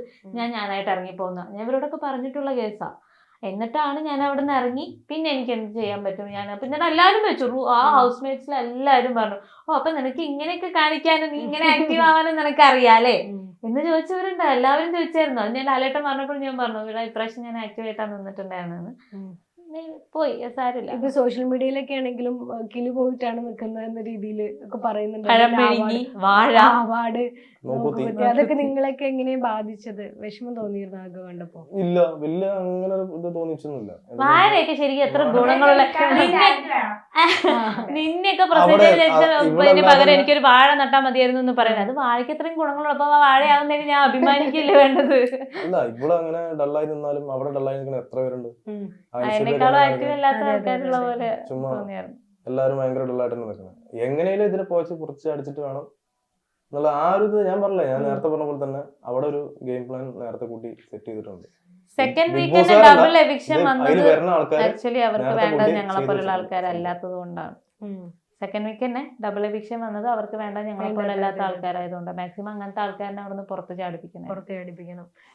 ഞാനായിട്ട് ഇറങ്ങി പോകുന്ന. ഞാൻ ഇവരോടൊക്കെ പറഞ്ഞിട്ടുള്ള കേസാ. എന്നിട്ടാണ് ഞാൻ അവിടെ നിന്ന് ഇറങ്ങി. പിന്നെ എനിക്ക് എന്ത് ചെയ്യാൻ പറ്റും? പിന്നെ എല്ലാവരും വെച്ചു, ആ ഹൗസ് മേറ്റ്സിൽ എല്ലാവരും പറഞ്ഞു അപ്പൊ നിനക്ക് ഇങ്ങനെയൊക്കെ കാണിക്കാനും നീ ഇങ്ങനെ ആക്റ്റീവ് ആവാനും നിനക്ക് അറിയാലേ എന്ന് ചോദിച്ചവരുണ്ട്. എല്ലാവരും ചോദിച്ചായിരുന്നു. അത് ഞാൻ ലാലേട്ടൻ പറഞ്ഞപ്പോൾ ഞാൻ പറഞ്ഞു ഇവിടെ ഇപ്രാവശ്യം ഞാൻ ആക്റ്റീവ് ആയിട്ടാണ് നിന്നിട്ടുണ്ടായിരുന്നെന്ന്. പോയി, സാരമില്ല. ഇപ്പൊ സോഷ്യൽ മീഡിയയിലൊക്കെ ആണെങ്കിലും കിളി പോയിട്ടാണ് നിൽക്കുന്നത് എന്ന രീതിയിൽ ഒക്കെ പറയുന്നുണ്ട്. അവാർഡ് അതൊക്കെ നിങ്ങളൊക്കെ എങ്ങനെയാ ബാധിച്ചത്? വിഷമം തോന്നിയിരുന്നു അതൊക്കെ കണ്ടപ്പോ? ഇല്ല, വലിയ അങ്ങനെ ഇത് തോന്നിച്ചൊന്നുമില്ല. വാഴയൊക്കെ ശരിക്കും എത്ര ഗുണങ്ങളുള്ള നിന്നെയൊക്കെ പ്രസിഡന്റ് പകരം എനിക്കൊരു വാഴ നട്ടാൽ മതിയായിരുന്നു എന്ന് പറയുന്നത്. അത് വാഴയ്ക്ക് എത്രയും ഗുണങ്ങളുള്ള അപ്പൊ വാഴയാവുന്നതിന് ഞാൻ അഭിമാനിക്കില്ലേ വേണ്ടത്? അല്ല, ഇവിടെ അങ്ങനെ ഡള്ളായി നിന്നാലും അവിടെ ഡള്ളായി നിൽക്കുന്ന എത്ര പേരുണ്ട്. എന്നെക്കാളും ആക്റ്റീവ് അല്ലാത്ത ആൾക്കാരുള്ള പോലെ തോന്നിയായിരുന്നു. എല്ലാവരും ഭയങ്കര ഡള്ളായിട്ട് നിൽക്കുന്നത്. എങ്ങനെയാലും ഇതിനെ പോച്ച് കുറച്ച് അടിച്ചിട്ട് വേണം എന്നുള്ള ആ ഒരു ഇത് ഞാൻ പറഞ്ഞില്ലേ, ഞാൻ നേരത്തെ പറഞ്ഞ പോലെ തന്നെ അവിടെ ഒരു ഗെയിം പ്ലാൻ നേരത്തെ കൂട്ടി സെറ്റ് ചെയ്തിട്ടുണ്ട്. സെക്കൻഡ് വീക്കിന് ഡബിൾ എവിക്ഷൻ വന്നത് ആക്ച്വലി അവർക്ക് വേണ്ടത് ഞങ്ങളെ പോലുള്ള ആൾക്കാരല്ലാത്തത് കൊണ്ടാണ്. സെക്കൻഡ് വീക്ക് തന്നെ ഡബിൾ എവിക്ഷൻ വന്നത് അവർക്ക് വേണ്ട ഞങ്ങളെ പോലെ അല്ലാത്ത ആൾക്കാരായതുകൊണ്ട് മാക്സിമം അങ്ങനത്തെ ആൾക്കാരെ അവിടെ നിന്ന് പുറത്ത് ചാടിപ്പിക്കണം.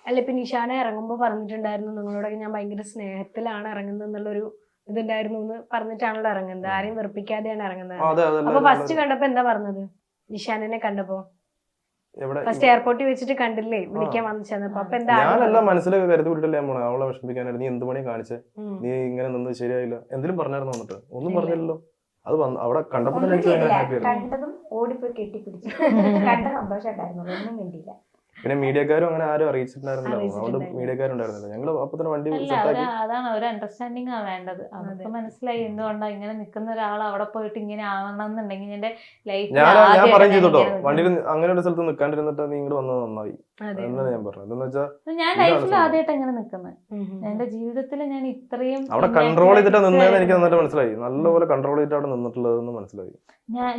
അല്ല, ഇപ്പൊ നിഷാന ഇറങ്ങുമ്പോ പറഞ്ഞിട്ടുണ്ടായിരുന്നു നിങ്ങളോടൊക്കെ ഞാൻ ഭയങ്കര സ്നേഹത്തിലാണ് ഇറങ്ങുന്നത് എന്നുള്ളൊരു ഇതുണ്ടായിരുന്നു എന്ന് പറഞ്ഞിട്ടാണല്ലോ ഇറങ്ങുന്നത്. ആരെയും വെറുപ്പിക്കാതെയാണ് ഇറങ്ങുന്നത്. അപ്പൊ ഫസ്റ്റ് കണ്ടപ്പോ എന്താ പറഞ്ഞത്? നിഷാനെ കണ്ടപ്പോ ഫസ്റ്റ് എയർപോർട്ടിൽ വെച്ചിട്ട് കണ്ടില്ലേ വിളിക്കാൻ വന്നു ചെന്നപ്പോ? അപ്പൊ എന്താ ഞാനെല്ലാം മനസ്സിലൊക്കെ കരുതി വിട്ടില്ലേ അവളെ വിഷമിപ്പിക്കാനായിട്ട് നീ എന്ത് പണി കാണിച്ചേ, നീ ഇങ്ങനെ നിന്ന് ശരിയായില്ല എന്തെങ്കിലും പറഞ്ഞായിരുന്നു? വന്നിട്ട് ഒന്നും പറഞ്ഞില്ലല്ലോ. അത് അവിടെ കണ്ടപ്പോൾ കണ്ടതും ഓടിപ്പോയി കെട്ടിപ്പിടിച്ചു. കണ്ട സന്തോഷമായിരുന്നു, ഒന്നും വേണ്ടിയില്ല. പിന്നെ മീഡിയക്കാരും അങ്ങനെ ആരും അറിയിച്ചിട്ടുണ്ടായിരുന്നില്ല. അതുകൊണ്ട് മീഡിയക്കാരുണ്ടായിരുന്നില്ല. ഞങ്ങള് അപ്പൊ തന്നെ വണ്ടി അതാണ് ഒരു അണ്ടർസ്റ്റാൻഡിങ് ആ വേണ്ടത്. അവർക്ക് മനസ്സിലായി എന്തുകൊണ്ടാ ഇങ്ങനെ നിൽക്കുന്ന ഒരാൾ അവിടെ പോയിട്ട് ഇങ്ങനെ ആവണം എന്നുണ്ടെങ്കിൽ എന്റെ ലൈഫ് ഞാൻ പറയും ചെയ്തോട്ടോ, വണ്ടിയിൽ അങ്ങനെ ഒരു സ്ഥലത്ത് നിൽക്കാണ്ടിരുന്നിട്ട് നീ ഇങ്ങോട്ട് വന്നത് നന്നായി എന്നാണ് ഞാൻ പറഞ്ഞത്. എന്താന്ന് വെച്ചാൽ ഞാൻ ലൈഫിൽ ആദ്യമായിട്ട് എങ്ങനെ നിൽക്കുന്നത് എന്റെ ജീവിതത്തിൽ ഞാൻ ഇത്രയും അവിടെ കൺട്രോൾ ചെയ്തിട്ട് നിന്നതെന്ന് എനിക്ക് നന്നായിട്ട് മനസ്സിലായി. നല്ലപോലെ കൺട്രോൾ ചെയ്തിട്ട് അവിടെ നിന്നിട്ടുള്ളതെന്ന് മനസ്സിലായി.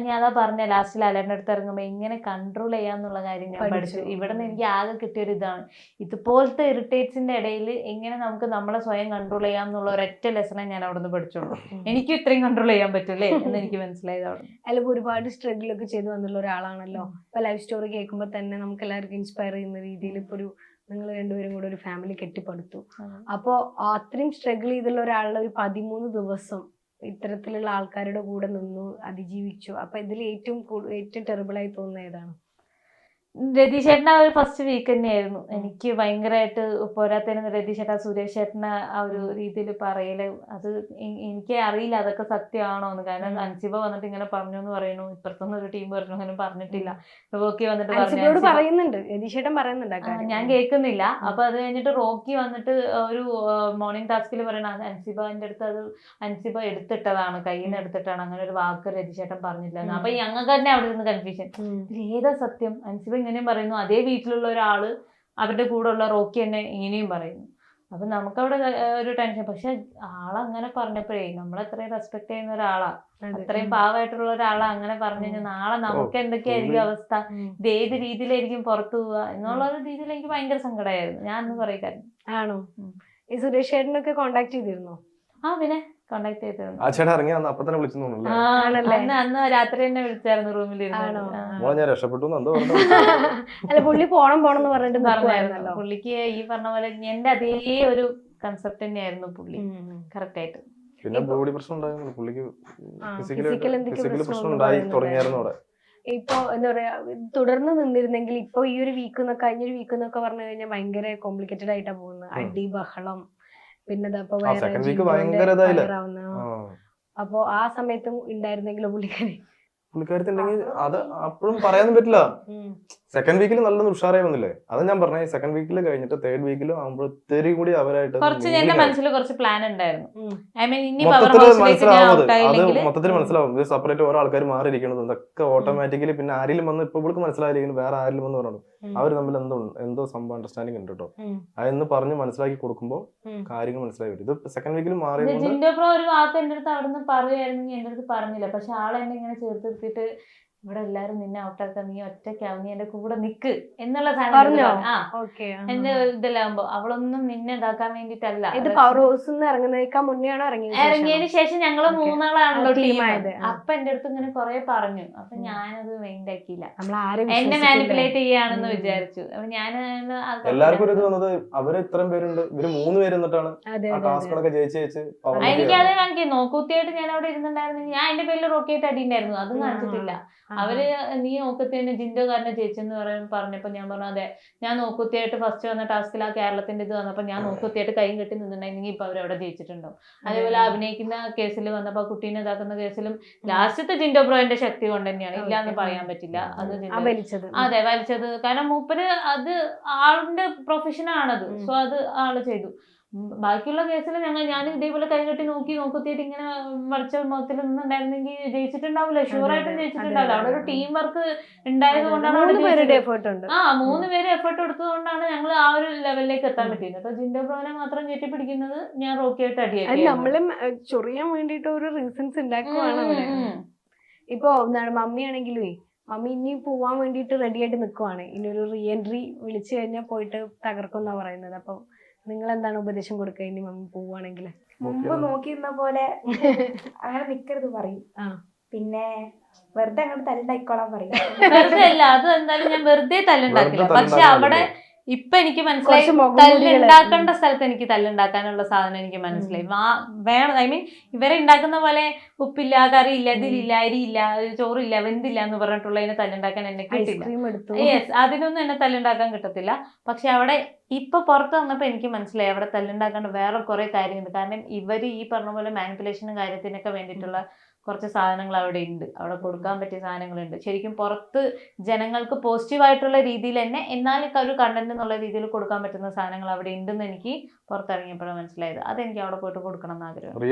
ഞാൻ അതാ പറഞ്ഞ ലാസ്റ്റ് ലാലേട്ടൻ്റെ അടുത്ത് ഇറങ്ങുമ്പോ എങ്ങനെ കൺട്രോൾ ചെയ്യാന്നുള്ള കാര്യം ഞാൻ പഠിച്ചു. ഇവിടെ നിന്ന് എനിക്ക് ആകെ കിട്ടിയൊരു ഇതാണ്, ഇതുപോലത്തെ ഇറിറ്റേറ്റ്സിന്റെ ഇടയിൽ എങ്ങനെ നമുക്ക് നമ്മളെ സ്വയം കൺട്രോൾ ചെയ്യാം എന്നുള്ള ഒരൊറ്റ ലെസണെ ഞാൻ അവിടെ നിന്ന് പഠിച്ചോളൂ. എനിക്ക് ഇത്രയും കൺട്രോൾ ചെയ്യാൻ പറ്റൂലേ എന്ന് എനിക്ക് മനസ്സിലായത് അവിടെ. അല്ലെങ്കിൽ ഒരുപാട് സ്ട്രഗിൾ ഒക്കെ ചെയ്ത് വന്നുള്ള ഒരാളാണല്ലോ. ഇപ്പൊ ലൈഫ് സ്റ്റോറി കേൾക്കുമ്പോൾ തന്നെ നമുക്ക് എല്ലാവർക്കും ഇൻസ്പയർ ചെയ്യുന്ന രീതിയിൽ ഇപ്പൊ ഒരു നിങ്ങൾ രണ്ടുപേരും കൂടെ ഒരു ഫാമിലി കെട്ടിപ്പടുത്തു. അപ്പോ അത്രയും സ്ട്രഗിൾ ചെയ്തുള്ള ഒരാളുടെ ഒരു 13 ദിവസം ഇത്തരത്തിലുള്ള ആൾക്കാരുടെ കൂടെ നിന്നു, അതിജീവിച്ചു. അപ്പൊ ഇതിൽ ഏറ്റവും ടെറിബിൾ ആയി തോന്നുന്ന ഏതാണ്? രതീഷ് ചേട്ടൻ ആ ഒരു ഫസ്റ്റ് വീക്ക് തന്നെയായിരുന്നു എനിക്ക് ഭയങ്കരമായിട്ട്. പോരാത്തതിന് രതീഷ് ചേട്ടൻ സുരേഷ് ചേട്ടന് ആ ഒരു രീതിയിൽ പറയല്, അത് എനിക്ക് അറിയില്ല അതൊക്കെ സത്യമാണോ എന്ന്. കാരണം അൻസിബ വന്നിട്ട് ഇങ്ങനെ പറഞ്ഞു എന്ന് പറയുന്നു, ഇപ്പുറത്തുനിന്ന് ഒരു ടീം പറഞ്ഞു, അങ്ങനെ പറഞ്ഞിട്ടില്ല. റോക്കി വന്നിട്ട് പറയുന്നുണ്ട്, രതീഷ് ചേട്ടൻ പറയുന്നുണ്ട്, ഞാൻ കേൾക്കുന്നില്ല. അപ്പൊ അത് കഴിഞ്ഞിട്ട് റോക്കി വന്നിട്ട് ഒരു മോർണിംഗ് ടാസ്കിൽ പറയണ അൻസിബന്റെ അടുത്ത് അത് അൻസിബ എടുത്തിട്ടതാണ്, കയ്യിൽ നിന്ന് എടുത്തിട്ടാണ്, അങ്ങനെ ഒരു വാക്ക് രതീഷ് ചേട്ടൻ പറഞ്ഞില്ല. അപ്പൊ ഞങ്ങൾക്ക് തന്നെ അവിടെ നിന്ന് കൺഫ്യൂഷൻ, ഏതാ സത്യം? അൻസിബ ഇങ്ങനെയും പറയുന്നു, അതേ വീട്ടിലുള്ള ഒരാള് അവരുടെ കൂടെ ഉള്ള റോക്കി തന്നെ ഇങ്ങനെയും പറയുന്നു. അപ്പൊ നമുക്കവിടെ ഒരു ടെൻഷൻ. പക്ഷെ ആളങ്ങനെ പറഞ്ഞപ്പോഴേ നമ്മളെത്രയും റെസ്പെക്ട് ചെയ്യുന്ന ഒരാളാ, അത്രയും പാവമായിട്ടുള്ള ഒരാളാ അങ്ങനെ പറഞ്ഞു കഴിഞ്ഞാൽ നാളെ നമുക്ക് എന്തൊക്കെയായിരിക്കും അവസ്ഥ, ഇത് ഏത് രീതിയിലായിരിക്കും പുറത്തു പോവുക എന്നുള്ള ഒരു രീതിയിൽ എനിക്ക് ഭയങ്കര സങ്കടമായിരുന്നു. ഞാൻ അന്ന് പറയുമായിരുന്നു. ആണോ? ഈ സുരേഷ് ചേട്ടനൊക്കെ കോണ്ടാക്ട് ചെയ്തിരുന്നോ? ആ പിന്നെ കോണ്ടാക്ട് ചെയ്തിരുന്നു. ആ ചേട്ടാ ഇറങ്ങി അപ്പൊ തന്നെ വിളിച്ചു അന്ന് രാത്രി തന്നെ വിളിച്ചായിരുന്നു റൂമിലിരുന്നു. ഞാൻ രക്ഷപ്പെട്ടു എന്തോ അല്ല പുള്ളി പോണം എന്ന് പറഞ്ഞിട്ട് പറഞ്ഞായിരുന്നു. പുള്ളിക്ക് ഈ പറഞ്ഞ പോലെ എന്റെ അതേ ഒരു കൺസെപ്റ്റ് തന്നെയായിരുന്നു പുള്ളി കറക്റ്റ് ആയിട്ട്. പിന്നെ ബോഡി പ്രശ്നം ഉണ്ടായിരുന്നു പുള്ളിക്ക്, ഫിസിക്കൽ പ്രശ്നം ഉണ്ടായി തുടങ്ങിയായിരുന്നു അവിടെ. ഇപ്പൊ എന്താ പറയാ, തുടർന്ന് നിന്നിരുന്നെങ്കിൽ ഇപ്പൊ ഈ ഒരു കഴിഞ്ഞൊരു വീക്ക് എന്നൊക്കെ പറഞ്ഞു കഴിഞ്ഞാൽ ഭയങ്കര കോംപ്ലിക്കേറ്റഡ് ആയിട്ടാ പോകുന്നത്. അടി ബഹളം, പിന്നെ അപ്പൊ ആ സമയത്തും ഉണ്ടായിരുന്നെങ്കിലും പുള്ളിക്കാരത്തുണ്ടെങ്കിൽ അത് അപ്പോഴും പറയാനും പറ്റില്ല. സെക്കൻഡ് വീക്കിൽ നല്ല ഉഷാറായി വന്നില്ലേ, അത് ഞാൻ പറഞ്ഞ സെക്കൻഡ് വീക്കിൽ കഴിഞ്ഞിട്ട് തേർഡ് വീക്കിൽ ആകുമ്പോഴത്തേക്കും കൂടി അവരായിട്ട് എന്റെ മനസ്സിൽ കുറച്ച് പ്ലാൻ ഉണ്ടായിരുന്നു. മൊത്തത്തിൽ മനസ്സിലാവും ഇത് സെപ്പറേറ്റ് ഓരോ ആൾക്കാർ മാറിയിരിക്കുന്നത് ഇതൊക്കെ ഓട്ടോമാറ്റിക്കലി. പിന്നെ ആരെങ്കിലും വന്ന് ഇപ്പൊ ഇവൾക്ക് മനസ്സിലായിരിക്കും വേറെ ആരെങ്കിലും വന്ന് പറഞ്ഞു അവർ തമ്മിൽ എന്തോ സംഭവം അണ്ടർസ്റ്റാൻഡിങ് ഉണ്ട് കേട്ടോ, അതെന്ന് പറഞ്ഞ് മനസ്സിലാക്കി കൊടുക്കുമ്പോ കാര്യങ്ങൾ മനസ്സിലായി വരും. ഇത് സെക്കൻഡ് വീക്കിൽ മാറി. ജിൻഡോ ബ്രോ ഒരു വാക്ക് എന്റെ അടുത്ത് അവിടെ നിന്ന് പറയുമായിരുന്നെങ്കിൽ എന്റെ അടുത്ത് പറഞ്ഞില്ല. പക്ഷെ ആളെന്നെ ഇങ്ങനെ ചേർത്ത് നിർത്തിയിട്ട് ഇവിടെ എല്ലാരും നിന്നെ ഔട്ടാക്കാൻ, നീ ഒറ്റയ്ക്കാവും, നീ എന്റെ കൂടെ നിക്ക് എന്നുള്ള സാധനം എന്റെ ഇതിലാകുമ്പോ അവളൊന്നും നിന്നെ ഇതാക്കാൻ വേണ്ടിട്ടല്ല. ഇത് പവർ ഹൗസ് ഇറങ്ങുന്നേക്കാൾ മുന്നേ ഇറങ്ങിയതിന് ശേഷം ഞങ്ങള് മൂന്നാളാണല്ലോ ടീമായത്. അപ്പൊ എന്റെ അടുത്ത് ഇങ്ങനെ കൊറേ പറഞ്ഞു. അപ്പൊ ഞാനത് മൈൻഡ് ആക്കിയില്ല, എന്നെ മാനിപ്പുലേറ്റ് ചെയ്യാണെന്ന് വിചാരിച്ചു. അപ്പൊ ഞാൻ എല്ലാവർക്കും ഇത് വന്നത് അവര് ഇത്രയും പേരുണ്ട്, ഇവര് 3 പേര് എന്നിട്ടാണ് ടാസ്കുകളൊക്കെ ജയിച്ച് എനിക്കത് കാണിക്കും. നോക്കൂത്തിയായിട്ട് ഞാൻ അവിടെ ഇരുന്നുണ്ടായിരുന്നു. ഞാൻ എന്റെ പേരിൽ റോക്കിയായിട്ട് അടിയുണ്ടായിരുന്നു, അതും കാണിച്ചിട്ടില്ല. അവര് നീ നോക്കുത്തേന് ജിൻഡോ കാരനെ ജയിച്ചെന്ന് പറഞ്ഞപ്പോ ഞാൻ പറഞ്ഞു അതെ, ഞാൻ നോക്കുത്തിയായിട്ട് ഫസ്റ്റ് വന്ന ടാസ്കിൽ ആ കേരളത്തിന്റെ ഇത് വന്നപ്പോ ഞാൻ നോക്കുത്തിയായിട്ട് കൈയും കെട്ടി നിന്നിട്ടുണ്ടെങ്കിൽ ഇപ്പൊ അവരവിടെ ജയിച്ചിട്ടുണ്ടാവും. അതേപോലെ അഭിനയിക്കുന്ന കേസിൽ വന്നപ്പോ കുട്ടീനെ ഇതാക്കുന്ന കേസിലും ലാസ്റ്റത്തെ ജിൻഡോ ബ്രോന്റെ ശക്തി കൊണ്ട് തന്നെയാണ്, ഇല്ലാന്ന് പറയാൻ പറ്റില്ല. അത് അതെ വലിച്ചത്, കാരണം മൂപ്പര് അത് ആളുടെ പ്രൊഫഷനാണത്. സോ അത് ആള് ചെയ്തു. ബാക്കിയുള്ള കേസിൽ ഞാൻ ഇതേപോലെ കൈകെട്ടി നോക്കുത്തിയിട്ട് ഇങ്ങനെ മറിച്ച മുഖത്തിൽ നിന്നുണ്ടായിരുന്നെങ്കിൽ ജയിച്ചിട്ടുണ്ടാവില്ല, ഷുവറായിട്ടും ജയിച്ചിട്ടുണ്ടാവില്ല. അവിടെ ഒരു ടീം വർക്ക് ഉണ്ടായത് കൊണ്ടാണ് 3 പേര് എഫേർട്ട് എടുത്തതുകൊണ്ടാണ് ഞങ്ങൾ ആ ഒരു ലെവലിലേക്ക് എത്താൻ പറ്റിയത്. അപ്പൊ ജിൻഡോ ബ്രോനെ മാത്രം കെട്ടിപ്പിടിക്കുന്നത് ഞാൻ റോക്കിയായിട്ട് അടിയാക്കി. നമ്മളും ചൊറിയാൻ വേണ്ടിട്ട് ഒരു റീസൺസ് ഉണ്ടാക്കുവാണ്. ഇപ്പൊ മമ്മിയാണെങ്കിലേ മമ്മി ഇനി പോവാൻ വേണ്ടിട്ട് റെഡി ആയിട്ട് നിൽക്കുവാണ്. ഇനി ഒരു റീ എൻട്രി വിളിച്ചു കഴിഞ്ഞാൽ പോയിട്ട് തകർക്കുന്നാ പറയുന്നത്. അപ്പൊ നിങ്ങൾ എന്താണ് ഉപദേശം കൊടുക്കുക ഇനി മമ്മി പോവാണെങ്കിൽ? മുമ്പ് നോക്കിയിരുന്ന പോലെ അങ്ങനെ നിക്കരുത് പറയും. പിന്നെ വെറുതെ അങ്ങോട്ട് തല്ലുണ്ടായിക്കോളാൻ പറയും. വെറുതെ അല്ല, അത് എന്തായാലും ഞാൻ വെറുതെ തല്ലുണ്ടാക്കില്ല. പക്ഷെ അവിടെ ഇപ്പൊ എനിക്ക് മനസ്സിലായി, തല്ലുണ്ടാക്കേണ്ട സ്ഥലത്ത് എനിക്ക് തല്ലുണ്ടാക്കാനുള്ള സാധനം എനിക്ക് മനസ്സിലായി. വേണം, ഐ മീൻ ഇവരെ ഉണ്ടാക്കുന്ന പോലെ ഉപ്പില്ല, കറിയില്ല, ഇതിലില്ല, അരിയില്ല, ചോറില്ല, വെന്തില്ല എന്ന് പറഞ്ഞിട്ടുള്ളതിനെ തല്ലുണ്ടാക്കാൻ എന്നെ കിട്ടില്ല. യെസ്, അതിനൊന്നും എന്നെ തല്ലുണ്ടാക്കാൻ കിട്ടത്തില്ല. പക്ഷെ അവിടെ ഇപ്പൊ പുറത്ത് വന്നപ്പോ എനിക്ക് മനസ്സിലായി അവിടെ തല്ലുണ്ടാക്കേണ്ട വേറെ കുറെ കാര്യങ്ങളുണ്ട്. കാരണം ഇവര് ഈ പറഞ്ഞ പോലെ മാനിപ്പുലേഷനും കാര്യത്തിനൊക്കെ വേണ്ടിയിട്ടുള്ള കുറച്ച് സാധനങ്ങൾ അവിടെ ഉണ്ട്, അവിടെ കൊടുക്കാൻ പറ്റിയ സാധനങ്ങളുണ്ട്. ശരിക്കും പുറത്ത് ജനങ്ങൾക്ക് പോസിറ്റീവായിട്ടുള്ള രീതിയിൽ തന്നെ എന്നാലും ഒരു കണ്ടന്റ് എന്നുള്ള രീതിയിൽ കൊടുക്കാൻ പറ്റുന്ന സാധനങ്ങൾ അവിടെ ഉണ്ടെന്ന് എനിക്ക് പുറത്തിറങ്ങിയപ്പോഴാണ് മനസ്സിലായത്. അതെനിക്ക് അവിടെ പോയിട്ട് കൊടുക്കണം എന്ന് ആഗ്രഹം. റീ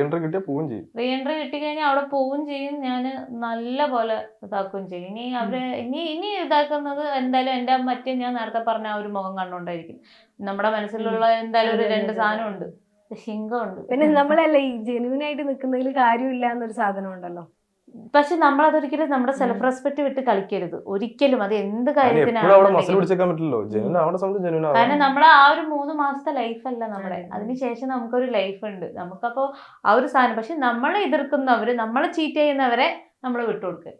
എൻട്രി കിട്ടിക്കഴിഞ്ഞാൽ അവിടെ പോവും ചെയ്യും, ഞാൻ നല്ല പോലെ ഇതാക്കുകയും ചെയ്യും. ഇനി അവര് ഇനി ഇതാക്കുന്നത് എന്തായാലും എന്റെ മറ്റേ ഞാൻ നേരത്തെ പറഞ്ഞ ആ ഒരു മുഖം കണ്ടുകൊണ്ടായിരിക്കും. നമ്മുടെ മനസ്സിലുള്ള എന്തായാലും ഒരു 2 സാധനമുണ്ട്, ഹിംഗമുണ്ട്. പിന്നെ നമ്മളല്ല ഈ ജെന്യൂൻ ആയിട്ട് നിൽക്കുന്നതിൽ കാര്യമില്ല എന്നൊരു സാധനം ഉണ്ടല്ലോ. പക്ഷെ നമ്മളതൊരിക്കലും നമ്മുടെ സെൽഫ് റെസ്പെക്ട് വിട്ട് കളിക്കരുത് ഒരിക്കലും. അത് എന്ത് കാര്യത്തിനാണ്, കാരണം നമ്മളെ ആ ഒരു 3 മാസത്തെ ലൈഫല്ല നമ്മുടെ, അതിനുശേഷം നമുക്കൊരു ലൈഫ് ഉണ്ട്. നമുക്കപ്പോ ആ ഒരു സാധനം, പക്ഷെ നമ്മളെ എതിർക്കുന്നവര്, നമ്മളെ ചീറ്റ് ചെയ്യുന്നവരെ നമ്മൾ വിട്ടുകൊടുക്കുക.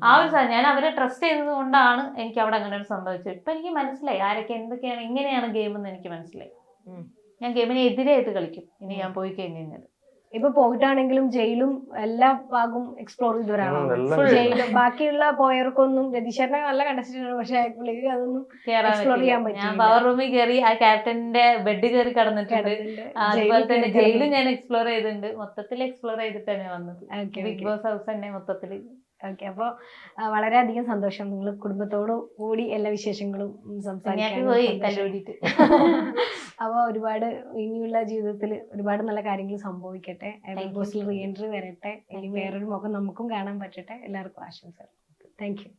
ആ ഒരു സാധനം ഞാൻ അവരെ ട്രസ്റ്റ് ചെയ്തത് കൊണ്ടാണ് എനിക്ക് അവിടെ അങ്ങനെ ഒരു സംഭവിച്ചത്. ഇപ്പൊ എനിക്ക് മനസ്സിലായി ആരൊക്കെ എന്തൊക്കെയാണ് ഇങ്ങനെയാണ് ഗെയിം എന്ന് എനിക്ക് മനസ്സിലായി. ഞാൻ ഗെയിമിനെ എതിരായിട്ട് കളിക്കും ഇനി ഞാൻ പോയി കഴിഞ്ഞാൽ. ഇപ്പൊ പോയിട്ടാണെങ്കിലും ജയിലും എല്ലാ ഭാഗവും എക്സ്പ്ലോർ ചെയ്തവരാണോ? ജയിലും ബാക്കിയുള്ള പോയവർക്കൊന്നും രതീഷേട്ടനെ നല്ല കണ്ടസ്റ്റന്റ്, പക്ഷെ അതൊന്നും എക്സ്പ്ലോർ ചെയ്യാൻ പറ്റും. ഞാൻ പവർ റൂമിൽ കയറി ആ ക്യാപ്റ്റന്റെ ബെഡ് കയറി കിടന്നിട്ടുണ്ട്. അതുപോലെ തന്നെ ജയിലും ഞാൻ എക്സ്പ്ലോർ ചെയ്തിട്ടുണ്ട്. മൊത്തത്തിൽ എക്സ്പ്ലോർ ചെയ്തിട്ടാണ് വന്നത്. ബിഗ് ബോസ് ഹൗസ് തന്നെ മൊത്തത്തില്. ഓക്കെ, അപ്പോൾ വളരെയധികം സന്തോഷം. നിങ്ങൾ കുടുംബത്തോടു കൂടി എല്ലാ വിശേഷങ്ങളും സംസാരിക്കാൻ. അപ്പോൾ ഒരുപാട് ഇനിയുള്ള ജീവിതത്തിൽ ഒരുപാട് നല്ല കാര്യങ്ങൾ സംഭവിക്കട്ടെ. ബിഗ് ബോസിൽ റീ എൻട്രി വരട്ടെ. ഇനി വേറൊരു മുഖം നമുക്കും കാണാൻ പറ്റട്ടെ. എല്ലാവർക്കും ആശംസകൾ. Thank you.